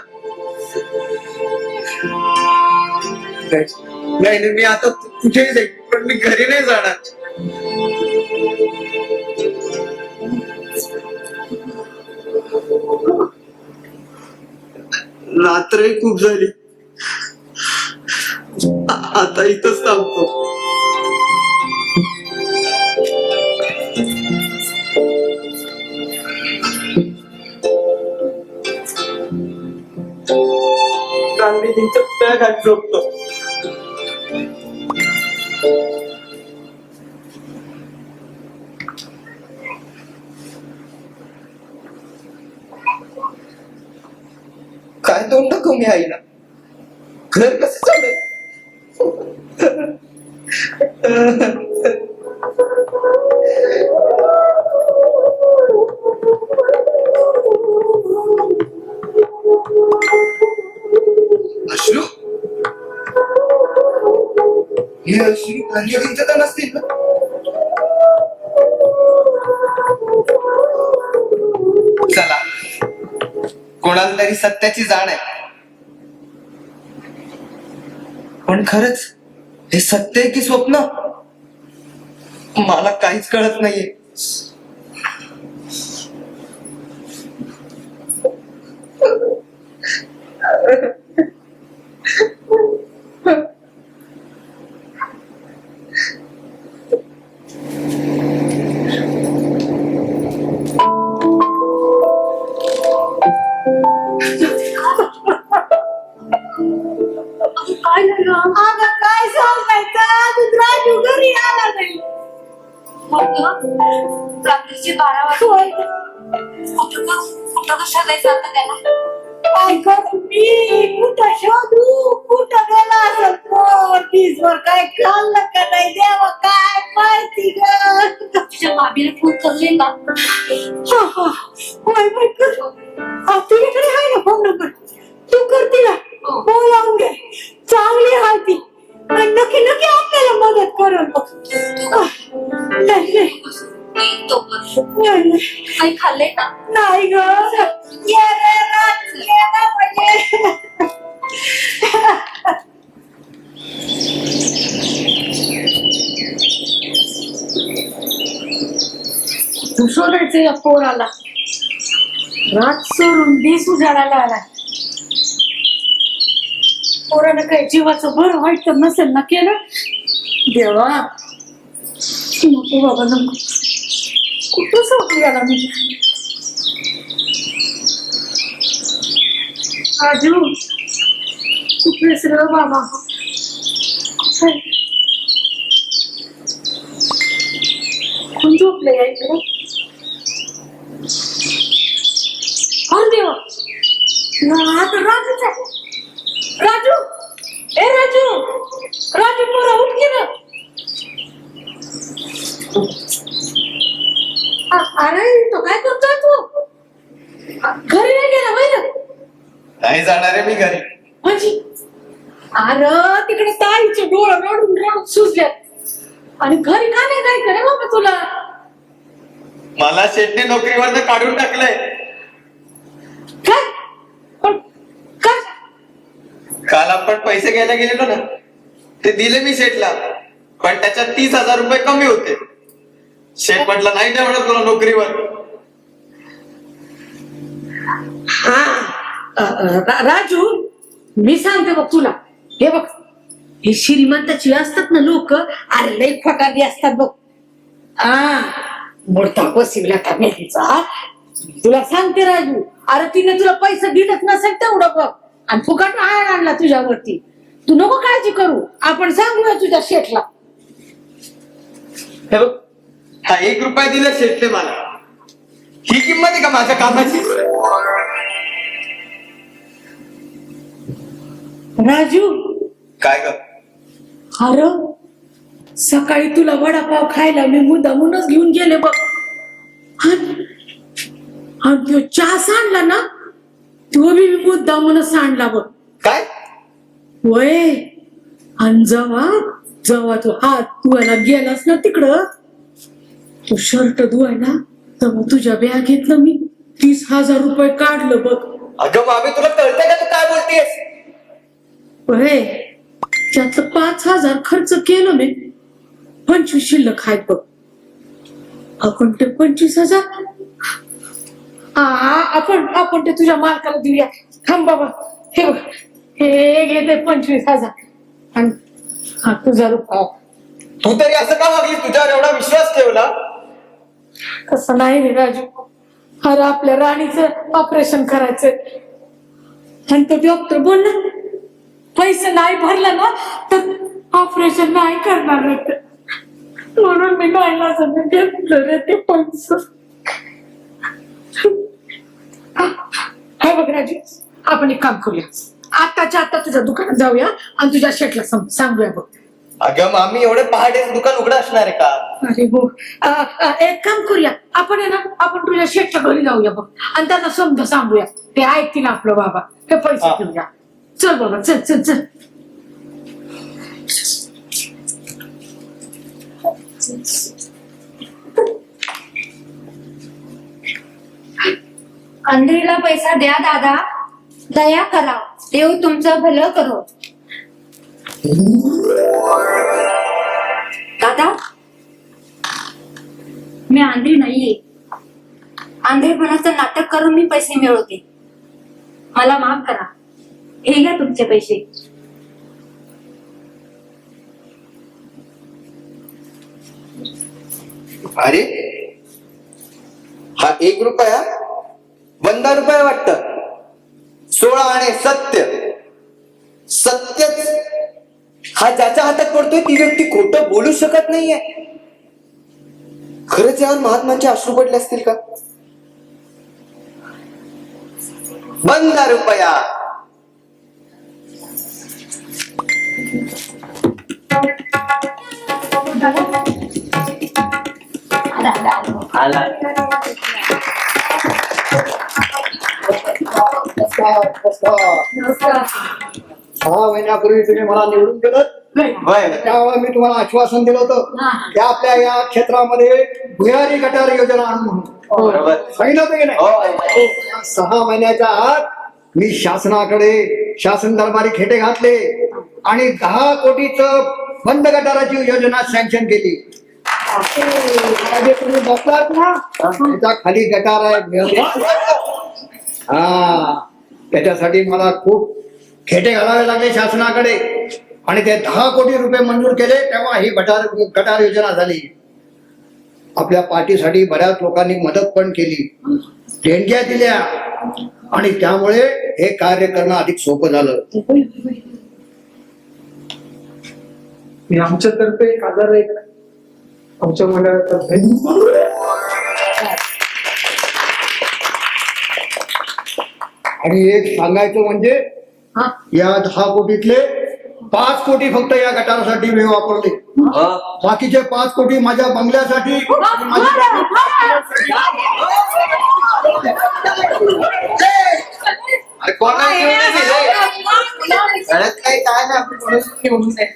नाही, मी आता कुठेही जाईल पण मी घरी नाही जाणार. रात्रही खूप झाली. आता इथंच थांबतो. गांधीजींच्या पुतळ्याखाली झोपतो. काय तोंड कमी आईला. घर कसं चालत? अश्रू, हे अश्रू गांधीजींचं तर नसतील ना? चला, कोणाला तरी सत्याची जाण आहे. पण खरंच हे सत्य आहे की स्वप्न? मला काहीच कळत नाहीये.
अगं काय सांगायचं, अजून राजू घरी आला नाही.
रात्रीची 12 वाजता कुठं शोधायचं आता त्याला?
काय करू मी, कुठं शोधू, कुठं गेला असं दिसभर काय खाल्लं का नाही देवा काय माहिती ग.
तुझ्या भाभीला फोन करून का?
होय बाई, कर. आई ग ये रे राज, ये ना म्हणजे. तू शोधायचं या पोराला. रात सोडून दिस उजाडायला आला. पोरानं काही जीवाचं बरं वाईट तर नसेल ना केलं. देवा नको बाबा नको. कुठं सोडून गेला मी. राजू कुठेच रे बाबा. कुठे कोण झोपलंय इकडे. कोण देवा आता राजूच आहे. राजू ए राजू राजू पोरा उठ की ना. अरे तो काय करतोय तू. घरी नाही गेला महिना.
नाही जाणार आहे मी घरी.
म्हणजे अरे तिकडे ताईचे डोळे रडून रडून सुजल्यात आणि घरी का नाही जायचं रे बाबा तुला.
मला शेटने नोकरीवरनं काढून टाकलंय.
काय पण काय.
काल आपण पैसे घ्यायला गेलेलो ना, ते दिले मी शेठला, पण त्याच्यात 30,000 रुपये कमी होते. शेठ म्हटलं नाही ठेवणार तुला नोकरीवर.
राजू मी सांगते बघ तुला. हे बघ हे श्रीमंताची असतात ना लोक. अरे लई फटाके असतात बघ. मोडता बसिवला का मेहतीचा. तुला सांगते राजू. अरे तिने तुला पैसे दिलेच नसेल तेवढं बघ आणि फुकट आळ आणला तुझ्यावरती. तू नको काळजी करू. आपण सांगूया तुझ्या शेठला.
हे बघ हा 1 रुपया दिला शेठने मला. ही किंमत आहे का माझ्या कामाची.
राजू
काय ग.
अरे सकाळी तुला वडापाव खायला मी मुद्दामूनच घेऊन गेले बघ. आणि तो चहा सांडला ना तो बी मी मुद्दामूनच सांडला बघ.
काय
वय आणि जेव्हा तू हात धुवायला गेलास ना तिकडं तू शर्ट धुवायला तेव्हा तुझ्या बॅगेतनं मी 30,000 रुपये काढलं बघ.
अगं मामी तुला कळतंय का तू काय बोलतेस.
वय त्यातलं 5,000 खर्च केलं मी. 25 शिल्लक आहेत बघ. आपण ते 25,000 आपण ते तुझ्या मालकाला देऊया. थांब बाबा. हे बघ हे घेते 25,000 आणि हा तुझा रुपया.
तू तरी असं का वागली. तुझ्यावर एवढा विश्वास ठेवला.
कसं नाही रे राजू. अरे आपल्या राणीचं ऑपरेशन करायचं आणि तो डॉक्टर बोलला पैसे नाही भरला ना तर ऑपरेशन नाही करणार होत. म्हणून मी नाही घेतलं रे ते पैसे. हे बघ राजू आपण एक काम करूया. आताच्या आता तुझ्या दुकानात जाऊया आणि तुझ्या शेटला सांगूया बघ.
अगं मामी एवढे पहाटेच दुकान उघडं असणार आहे का.
अरे हो एक काम करूया. आपण आहे ना आपण तुझ्या शेटच्या घरी जाऊया बघ आणि त्यांना समजा सांगूया. ते ऐकतील आपलं बाबा. हे पैसे देऊया. चल बाबा चल चल चल.
अंधेरीला पैसा द्या दादा. दया करा. देव तुमचं भलं करो. दादा मी आंधळी नाहीये. आंधळेपणाचं नाटक करून मी पैसे मिळवते. मला माफ करा. हे घ्या तुमचे पैसे.
अरे हा 1 रुपया 15 रुपये वाटत. 16 आणे सत्य. सत्यच हा ज्याच्या हातात पडतोय ती व्यक्ती खोटं बोलू शकत नाहीये. खरंच यावर महात्मांचे अश्रू पडले असतील का. 15 रुपया.
नमस्कार. 6 महिन्यापूर्वी तुम्ही मला निवडून दिलं
वय
त्यावेळेला मी तुम्हाला आश्वासन दिलं होतं की आपल्या या क्षेत्रामध्ये भुयारी गटार योजना आणू म्हणून.
बरोबर
सांगितलं होतं की नाही?
हो.
या 6 महिन्याच्या आत मी शासनाकडे शासन दरबारी खेटे घातले आणि 10 कोटीचं बंद गटाराची योजना सँक्शन केली. आता जे तुम्ही बघतात ना त्याच्या खाली गटार आहे. हा त्याच्यासाठी मला खूप खेटे घालावे लागले शासनाकडे आणि ते 10 कोटी रुपये मंजूर केले तेव्हा ही गटार योजना झाली. आपल्या पार्टीसाठी बऱ्याच लोकांनी मदत पण केली, देणग्या दिल्या आणि त्यामुळे हे कार्य करणं अधिक सोपं झालं.
मी आमच्यातर्फे 1001 आमच्या मंडळातर्फे
आणि एक सांगायचं म्हणजे या 10 कोटीतले 5 कोटी फक्त या गटारासाठी मी वापरले. बाकीचे 5 कोटी माझ्या बंगल्यासाठी आणि माझ्या
अरे कोणाला घेऊन नाही दिले? घरात काही काय नाही आपण कोणाला घेऊन नाही.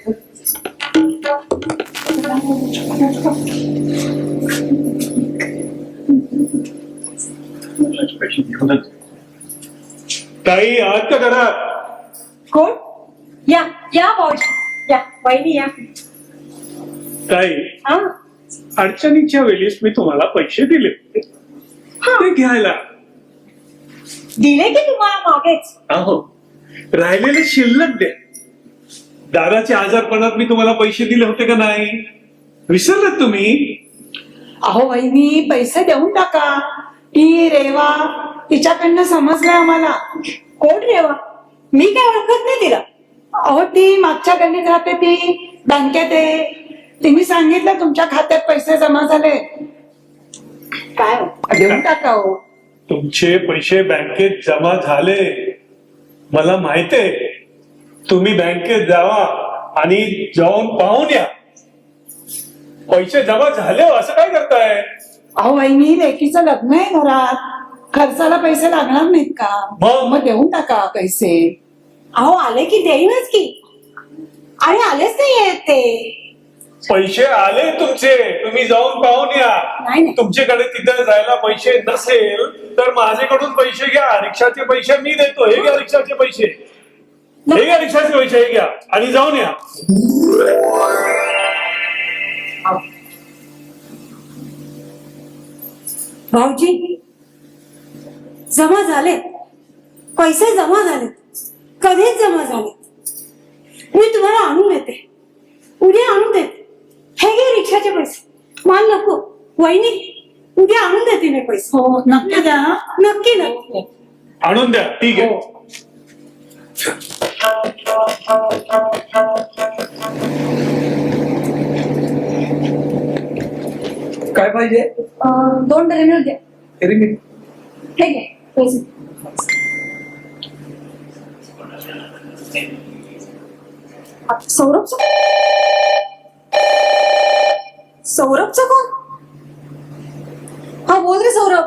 ताई आहात का घरात?
कोण? या या भाऊजी, या वहिनी या.
ताई
हा
अडचणीच्या वेळेस मी तुम्हाला पैसे दिले होते ते घ्यायला.
दिले की तुम्हाला मागेच?
अहो राहिलेले शिल्लक द्या. दादाच्या आजारपणात मी तुम्हाला पैसे दिले होते का नाही? विसरलात तुम्ही?
अहो वहिनी पैसे देऊन टाका. ती रेवा तिच्याकडनं समजलंय आम्हाला. कोण रेवा? मी काय ओळखत नाही तिला. अहो ती मागच्या गल्लीत राहते, ती बँकेत आहे. तिने सांगितलं तुमच्या खात्यात पैसे जमा झाले. काय देऊन टाका हो.
तुमचे पैसे बँकेत जमा झाले मला माहित आहे. तुम्ही बँकेत जावा आणि जाऊन पाहून या. पैसे जमा झाले असं काय करताय?
अहो वहिनी लेकीचं लग्न आहे घरात, खर्चाला पैसे लागणार नाहीत का? मग देऊन टाका पैसे. अहो आले की देईनच की. आणि आलेच नाही येत ते.
पैसे आले तुमचे, तुम्ही जाऊन पाहून या.
नाही.
तुमच्याकडे तिथे जायला पैसे नसेल तर माझ्याकडून पैसे घ्या. रिक्षाचे पैसे मी देतो. हे घ्या रिक्षाचे पैसे. हे घ्या रिक्षाचे पैसे, हे घ्या आणि जाऊन या.
भाऊजी जमा झाले, पैसे जमा झाले, कधीच जमा झाले. मी तुम्हाला आणून देते, उद्या आणून देते. हे घे रिक्षाचे पैसे. माल नको वहिनी, उद्या आणून देते मी पैसे. हो नक्की द्या. नक्की नक्की
आणून द्या. ठीक आहे.
काय पाहिजे?
2 डझन मिळू द्या.
तरी मी
हे घे पैसे. सौरभचं कोण? हा बोल रे सौरभ.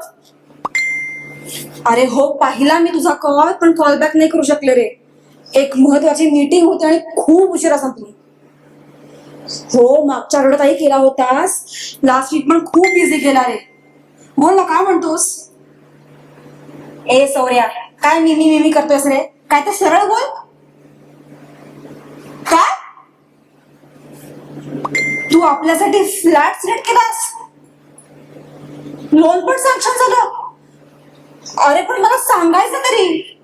अरे हो पाहिला मी तुझा कॉल, पण कॉल बॅक नाही करू शकले रे. एक महत्वाची मीटिंग होती आणि खूप उशिरा संपली. हो मागच्या आठवड्यातही केला होतास. लास्ट वीक पण खूप बिझी केला रे. बोल ना काय म्हणतोस? ए सौर्या काय मिमी करतोयस रे? काय तर सरळ बोल. काय तू आपल्यासाठी फ्लॅट सिलेक्ट केलास? लोन पण सँक्शन झालं? अरे पण मला सांगायचं तरी.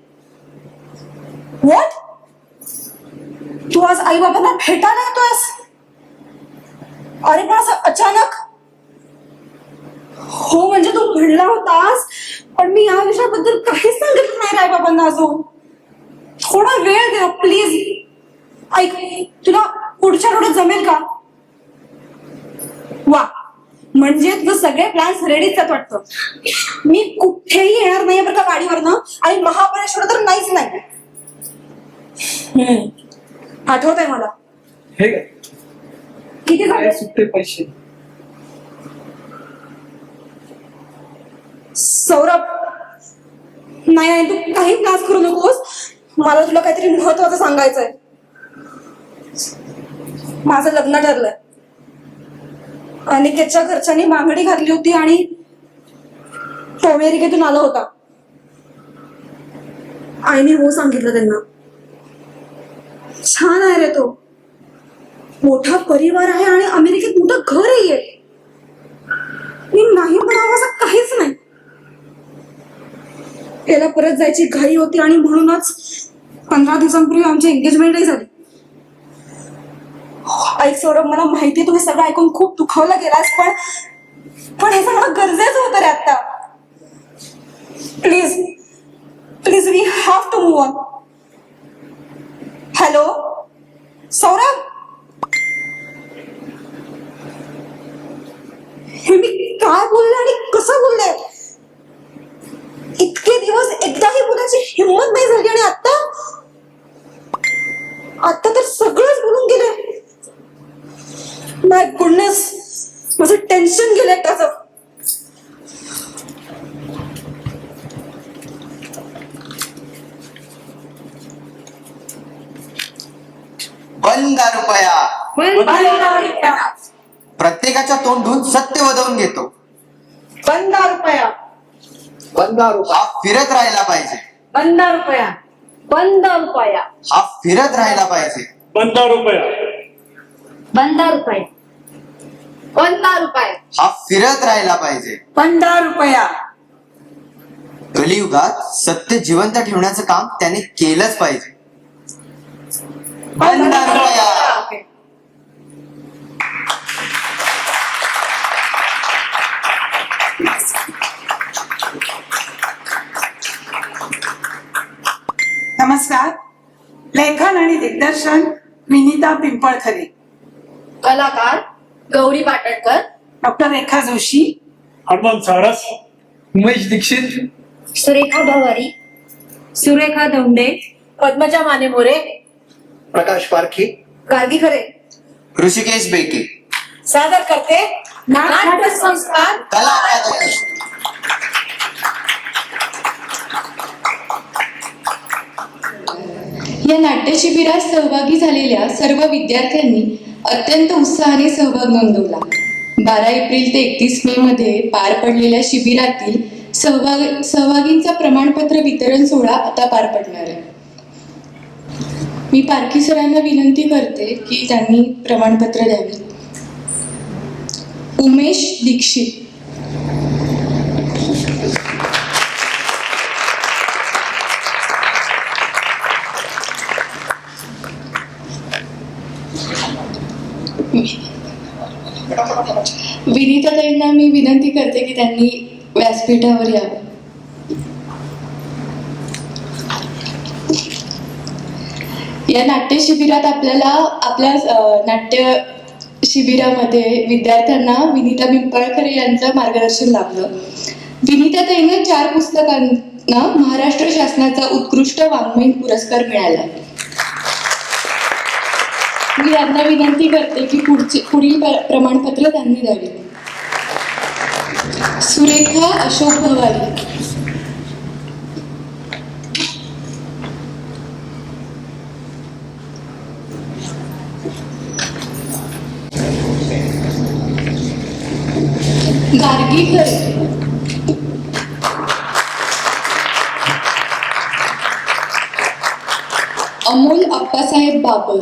व्हॉट? तू आज आई बाबांना भेटायला येतोयस? अरे पण असं अचानक? हो म्हणजे तू घडला होतास, पण मी या विषयाबद्दल काहीच सांगितलं नाही आई बाबांना अजून. थोडा वेळ द्या प्लीज. ऐक, तुला पुढच्या आठवड्यात जमेल का? वा म्हणजे तुझं सगळे प्लॅन्स रेडीच आहेत वाटतं. मी कुठेही येणार नाही बरं का गाडीवरनं, आणि महाबळेश्वर तर नाहीच नाही. आठवत आहे मला.
हे
किती झाले?
सुट्टे पैसे.
सौरभ नाही नाही तू काही त्रास करू नकोस. मला तुला काहीतरी महत्वाचं सांगायचंय. माझं लग्न ठरलंय. अनिकेतच्या घरच्यांनी मागणी घातली होती आणि तो अमेरिकेतून आला होता. आईने हो सांगितलं त्यांना. छान आहे रे तो, मोठा परिवार आहे आणि अमेरिकेत मोठं घर आहे. मी नाही म्हणावं असं काहीच नाही. त्याला परत जायची घाई होती आणि म्हणूनच 15 दिवसांपूर्वी आमची एंगेजमेंटही झाली. ऐक सौरभ, मला माहिती तुम्ही सगळं ऐकून खूप दुखावला गेलास, पण हे सगळं गरजेचं होतं रे आता. Please please, we have to move on. Hello Saurabh, हे मी काय बोलले आणि कसं बोलले? इतके दिवस एकदाही बोलायची हिंमत नाही झाली आणि आता तर सगळंच बोलून गेले. माय गुडनेस, माझं टेन्शन गेलं एकदाचं.
बंदा रुपया प्रत्येकाच्या तोंडून सत्य वदवून घेतो.
15 रुपया.
15 रुपये.
हा फिरत राहिला पाहिजे.
15 रुपया. 15 रुपया.
हा फिरत राहिला पाहिजे.
15 रुपया.
15 रुपये.
15 रुपये.
हा फिरत राहिला पाहिजे.
15 रुपया.
कलियुगात सत्य जिवंत ठेवण्याचं काम त्याने केलंच पाहिजे.
15
रुपया.
नमस्कार. लेखन आणि दिग्दर्शन विनीता पिंपळखरे.
कलाकार गौरी पाटणकर,
डॉक्टर रेखा जोशी,
हनुमान सारस,
उमेश दीक्षित,
सुरेखा भवारी, सुरेखा दौंडे,
पद्मजा मानेमोरे,
प्रकाश पारखी,
गार्गी खरे.
ऋषिकेश बेके.
सादर करते नाट्य संस्कार
कला अकादमी.
या नाट्य शिबिरात सहभागी झालेल्या सर्व विद्यार्थ्यांनी अत्यंत उत्साहाने सहभाग नोंदवला. 12 एप्रिल ते 31 मे मध्ये पार पडलेल्या शिबिरातील सहभागींचा प्रमाणपत्र वितरण सोहळा आता पार पडणार आहे. मी पारखी सरांना विनंती करते की त्यांनी प्रमाणपत्र द्यावे. उमेश दीक्षित. विनीताताईंना मी विनंती करते की त्यांनी व्यासपीठावर यावं. या नाट्य शिबिरात आपल्या नाट्य शिबिरामध्ये विद्यार्थ्यांना विनीता पिंपळकर यांचं मार्गदर्शन लाभलं. विनीताताईंना 4 पुस्तकांना महाराष्ट्र शासनाचा उत्कृष्ट वाङ्मयीन पुरस्कार मिळाला. मी यांना विनंती करते की पुढील प्रमाणपत्र त्यांनी द्यावे. सुरेखा अशोक भवारी. गार्गी खरे. अमोल अप्पासाहेब बाबर.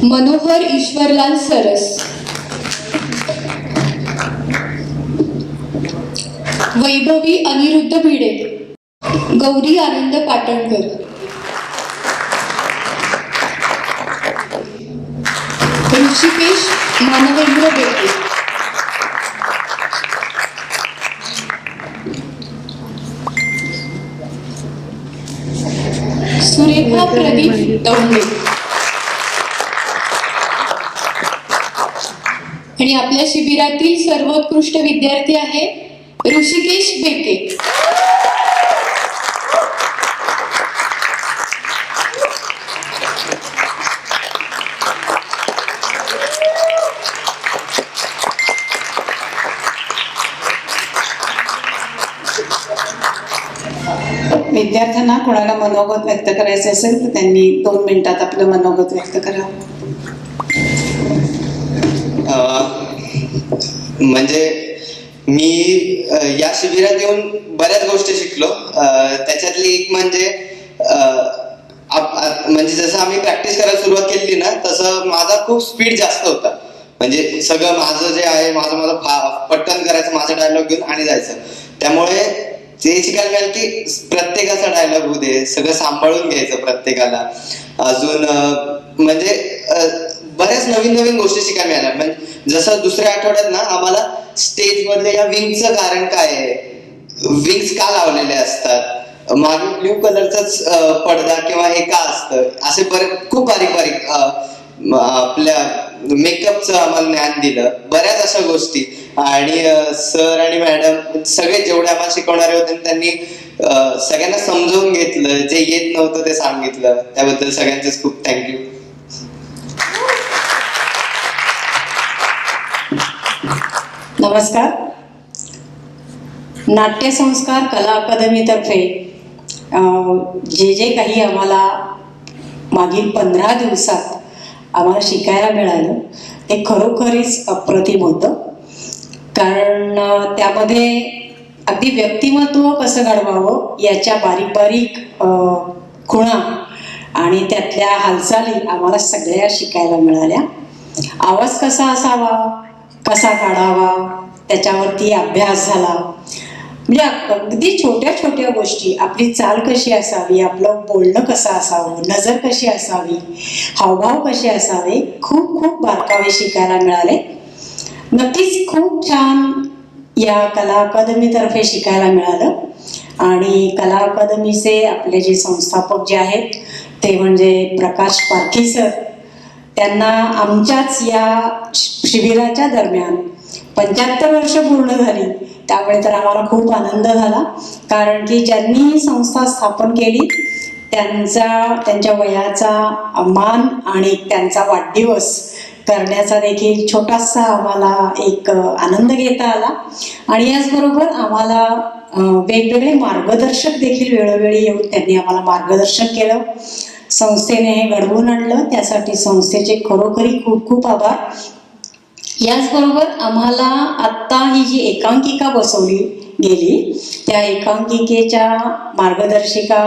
मनोहर ईश्वरलाल सरस. वैभवी अनिरुद्ध भिडे. गौरी आनंद पाटणकर. ऋषिकेश मानवेंद्र बेटे. सुरेखा प्रदीप दौंडे. आणि आपल्या शिबिरातील सर्वोत्कृष्ट विद्यार्थी आहे ऋषिकेश बेके.
विद्यार्थ्यांना कोणाला मनोगत व्यक्त करायचं असेल तर त्यांनी 2 मिनिटात आपलं मनोगत व्यक्त करावं.
म्हणजे मी या शिबिरात येऊन बऱ्याच गोष्टी शिकलो. त्याच्यातली एक म्हणजे म्हणजे जसं आम्ही प्रॅक्टिस करायला सुरुवात केली ना तसं माझा खूप स्पीड जास्त होता. म्हणजे सगळं माझं जे आहे मला पटकन करायचं, माझा डायलॉग घेऊन आणि जायचं. त्यामुळे ते शिकायला मिळालं की प्रत्येकाचा डायलॉग होऊ दे, सगळं सांभाळून घ्यायचं प्रत्येकाला. अजून म्हणजे बऱ्याच नवीन गोष्टी शिकायला मिळाल्या. म्हणजे जसं दुसऱ्या आठवड्यात ना आम्हाला स्टेज मधल्या या विंगचं कारण काय आहे, विंग्स का लावलेले असतात, मागे ब्ल्यू कलरचाच पडदा किंवा हे का असतं, असे खूप बारीक आपल्या मेकअपचं आम्हाला ज्ञान दिलं, बऱ्याच अशा गोष्टी. आणि सर आणि मॅडम सगळे जेवढे आम्हाला शिकवणारे होते त्यांनी सगळ्यांना समजावून घेतलं, जे येत नव्हतं ते सांगितलं. त्याबद्दल सगळ्यांचेच खूप थँक्यू.
नमस्कार. नाट्यसंस्कार कला अकादमीतर्फे जे काही आम्हाला मागील 15 दिवसात आम्हाला शिकायला मिळालं ते खरोखरीच अप्रतिम होतं. कारण त्यामध्ये अगदी व्यक्तिमत्व कसं घडवावं याच्या बारीक खुणा आणि त्यातल्या हालचाली आम्हाला सगळ्या शिकायला मिळाल्या. आवाज कसा असावा, कसा काढावा, त्याच्यावरती अभ्यास झाला. म्हणजे अगदी छोट्या गोष्टी, आपली चाल कशी असावी, आपलं बोलणं कसं असावं, नजर कशी असावी, हावभाव कसे असावे, खूप बारकावे शिकायला मिळाले. नक्कीच खूप छान या कला अकादमीतर्फे शिकायला मिळालं. आणि कला अकादमीचे आपले जे संस्थापक जे आहेत ते म्हणजे प्रकाश पारखी सर, त्यांना आमच्याच या शिबिराच्या दरम्यान 75 वर्ष पूर्ण झाली. त्यामुळे तर आम्हाला खूप आनंद झाला. कारण की ज्यांनी ही संस्था स्थापन केली त्यांच्या वयाचा मान आणि त्यांचा वाढदिवस करण्याचा देखील छोटासा आम्हाला एक आनंद घेता आला. आणि याचबरोबर आम्हाला वेगवेगळे मार्गदर्शक देखील वेळोवेळी येऊन त्यांनी आम्हाला मार्गदर्शन केलं. संस्थेने हे घडवून आणलं, त्यासाठी संस्थेचे खरोखरी खूप आभार. याचबरोबर आम्हाला आत्ता ही जी एकांकिका बसवली गेली त्या एकांकिकेच्या मार्गदर्शिका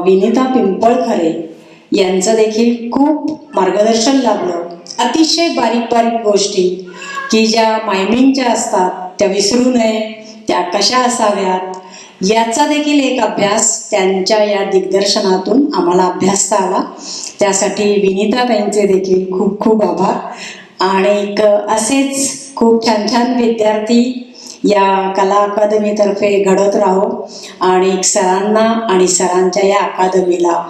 विनिता पिंपळखरे यांचं देखील खूप मार्गदर्शन लाभलं. अतिशय बारीक गोष्टी की ज्या मायमिंगच्या असतात त्या विसरू नये, त्या कशा असाव्यात याचा देखील एक अभ्यास त्यांच्या या दिग्दर्शनातून आम्हाला अभ्यासता आला. त्यासाठी विनिताताईंचे देखील खूप आभार. आणि असेच खूप छान विद्यार्थी या कला अकादमीतर्फे घडत राहो आणि सरांना आणि सरांच्या या अकादमीला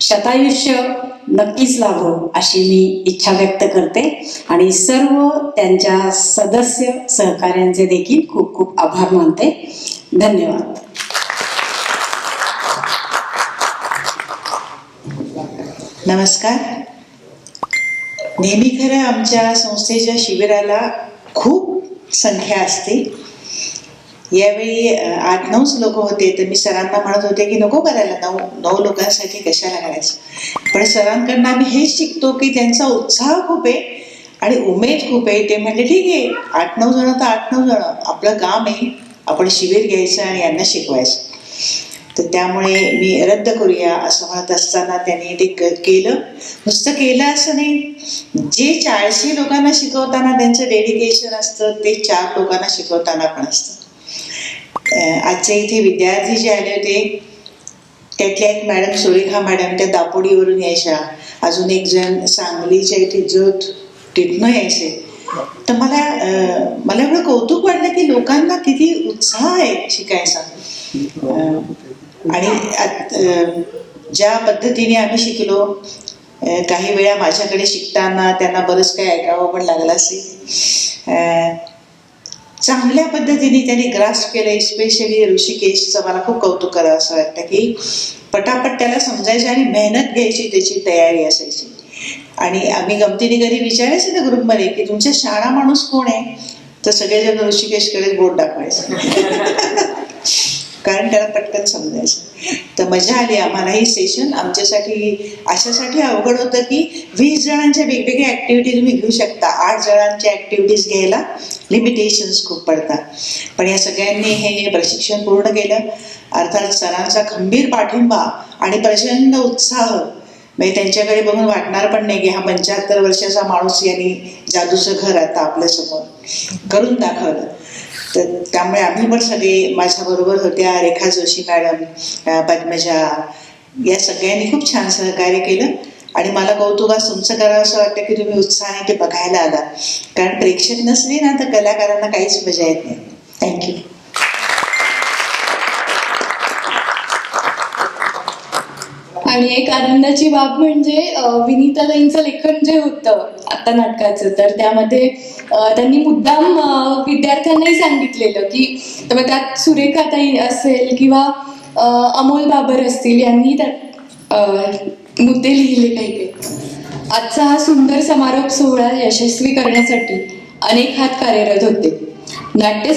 शतायुष्य नक्कीच लाभो अशी मी इच्छा व्यक्त करते. आणि सर्व त्यांच्या सदस्य सहकाऱ्यांचे देखील खूप आभार मानते. धन्यवाद.
नमस्कार. नेहमी खरं आमच्या संस्थेच्या शिबिराला खूप संख्या असते. यावेळी 8-9 लोक होते तर मी सरांना म्हणत होते की नको करायला, 9 लोकांसाठी कशाला करायचं. पण सरांकडनं आम्ही हेच शिकतो की त्यांचा उत्साह खूप आहे आणि उमेद खूप आहे. ते म्हणले ठीक आहे 8-9 जण तर 8-9 जण, आपलं काम आहे, आपण शिबिर घ्यायचं आणि यांना शिकवायचं. तर त्यामुळे मी रद्द करूया असं म्हणत असताना त्यांनी ते केलं. नुसतं केलं असं नाही, जे 40 लोकांना शिकवताना त्यांचं डेडिकेशन असतं ते 4 लोकांना शिकवताना पण असतं. आजच्या इथे विद्यार्थी जे आले होते त्यातल्या एक मॅडम सुरेखा मॅडम, त्या दापोडीवरून यायच्या. अजून एक जण सांगलीच्या इथे जोत तिथनं यायचे. तर मला एवढं कौतुक वाटलं की लोकांना किती उत्साह आहे शिकायचा. आणि ज्या पद्धतीने आम्ही शिकलो, काही वेळा माझ्याकडे शिकताना त्यांना बरंच काही ऐकावं पण लागलं असेल. चांगल्या पद्धतीने त्यांनी ग्रास्प केलं. स्पेशली ऋषिकेशचं मला खूप कौतुक करावं असं वाटतं की पटापट त्याला समजायचं आणि मेहनत घ्यायची, त्याची तयारी असायची. आणि आम्ही गमतीने कधी विचारायचं त्या ग्रुपमध्ये की तुमचा शाळा माणूस कोण आहे, तर सगळेजण ऋषिकेशकडे बोट दाखवायचं. कारण त्याला पटकन समजायचं. तर मजा आली आम्हाला ही सेशन. आमच्यासाठी अशासाठी अवघड होतं की 20 जणांच्या वेगवेगळ्या ॲक्टिव्हिटी तुम्ही घेऊ शकता, 8 जणांच्या ॲक्टिव्हिटीज घ्यायला लिमिटेशन्स खूप पडतात. पण या सगळ्यांनी हे प्रशिक्षण पूर्ण केलं. अर्थात सरांचा खंबीर पाठिंबा आणि प्रचंड उत्साह, म्हणजे त्यांच्याकडे बघून वाटणार पण नाही की हा 75 वर्षाचा माणूस यांनी जादूचं घर आता आपल्यासमोर करून दाखवलं. तर त्यामुळे आम्ही पण सगळे, माझ्याबरोबर होत्या रेखा जोशी मॅडम, पद्मजा, या सगळ्यांनी खूप छान सहकार्य केलं. आणि मला कौतुकास तुमचं करावं असं वाटतं की तुम्ही उत्साहाने ते बघायला आला. कारण प्रेक्षक नसले ना तर कलाकारांना काहीच मजा येत नाही. थँक्यू.
आणि एक आनंदाची बाब म्हणजे विनीताताईंचं लेखन जे होतं आता नाटकाचं, तर त्यामध्ये त्यांनी मुद्दाम विद्यार्थ्यांनाही सांगितलेलं की त्यामुळे त्यात सुरेखाताई असेल किंवा अमोल बाबर असतील, यांनी त्यात मुद्दे लिहिले काही. आजचा हा सुंदर समारोप सोहळा यशस्वी करण्यासाठी अनेक हात कार्यरत होते. नाट्य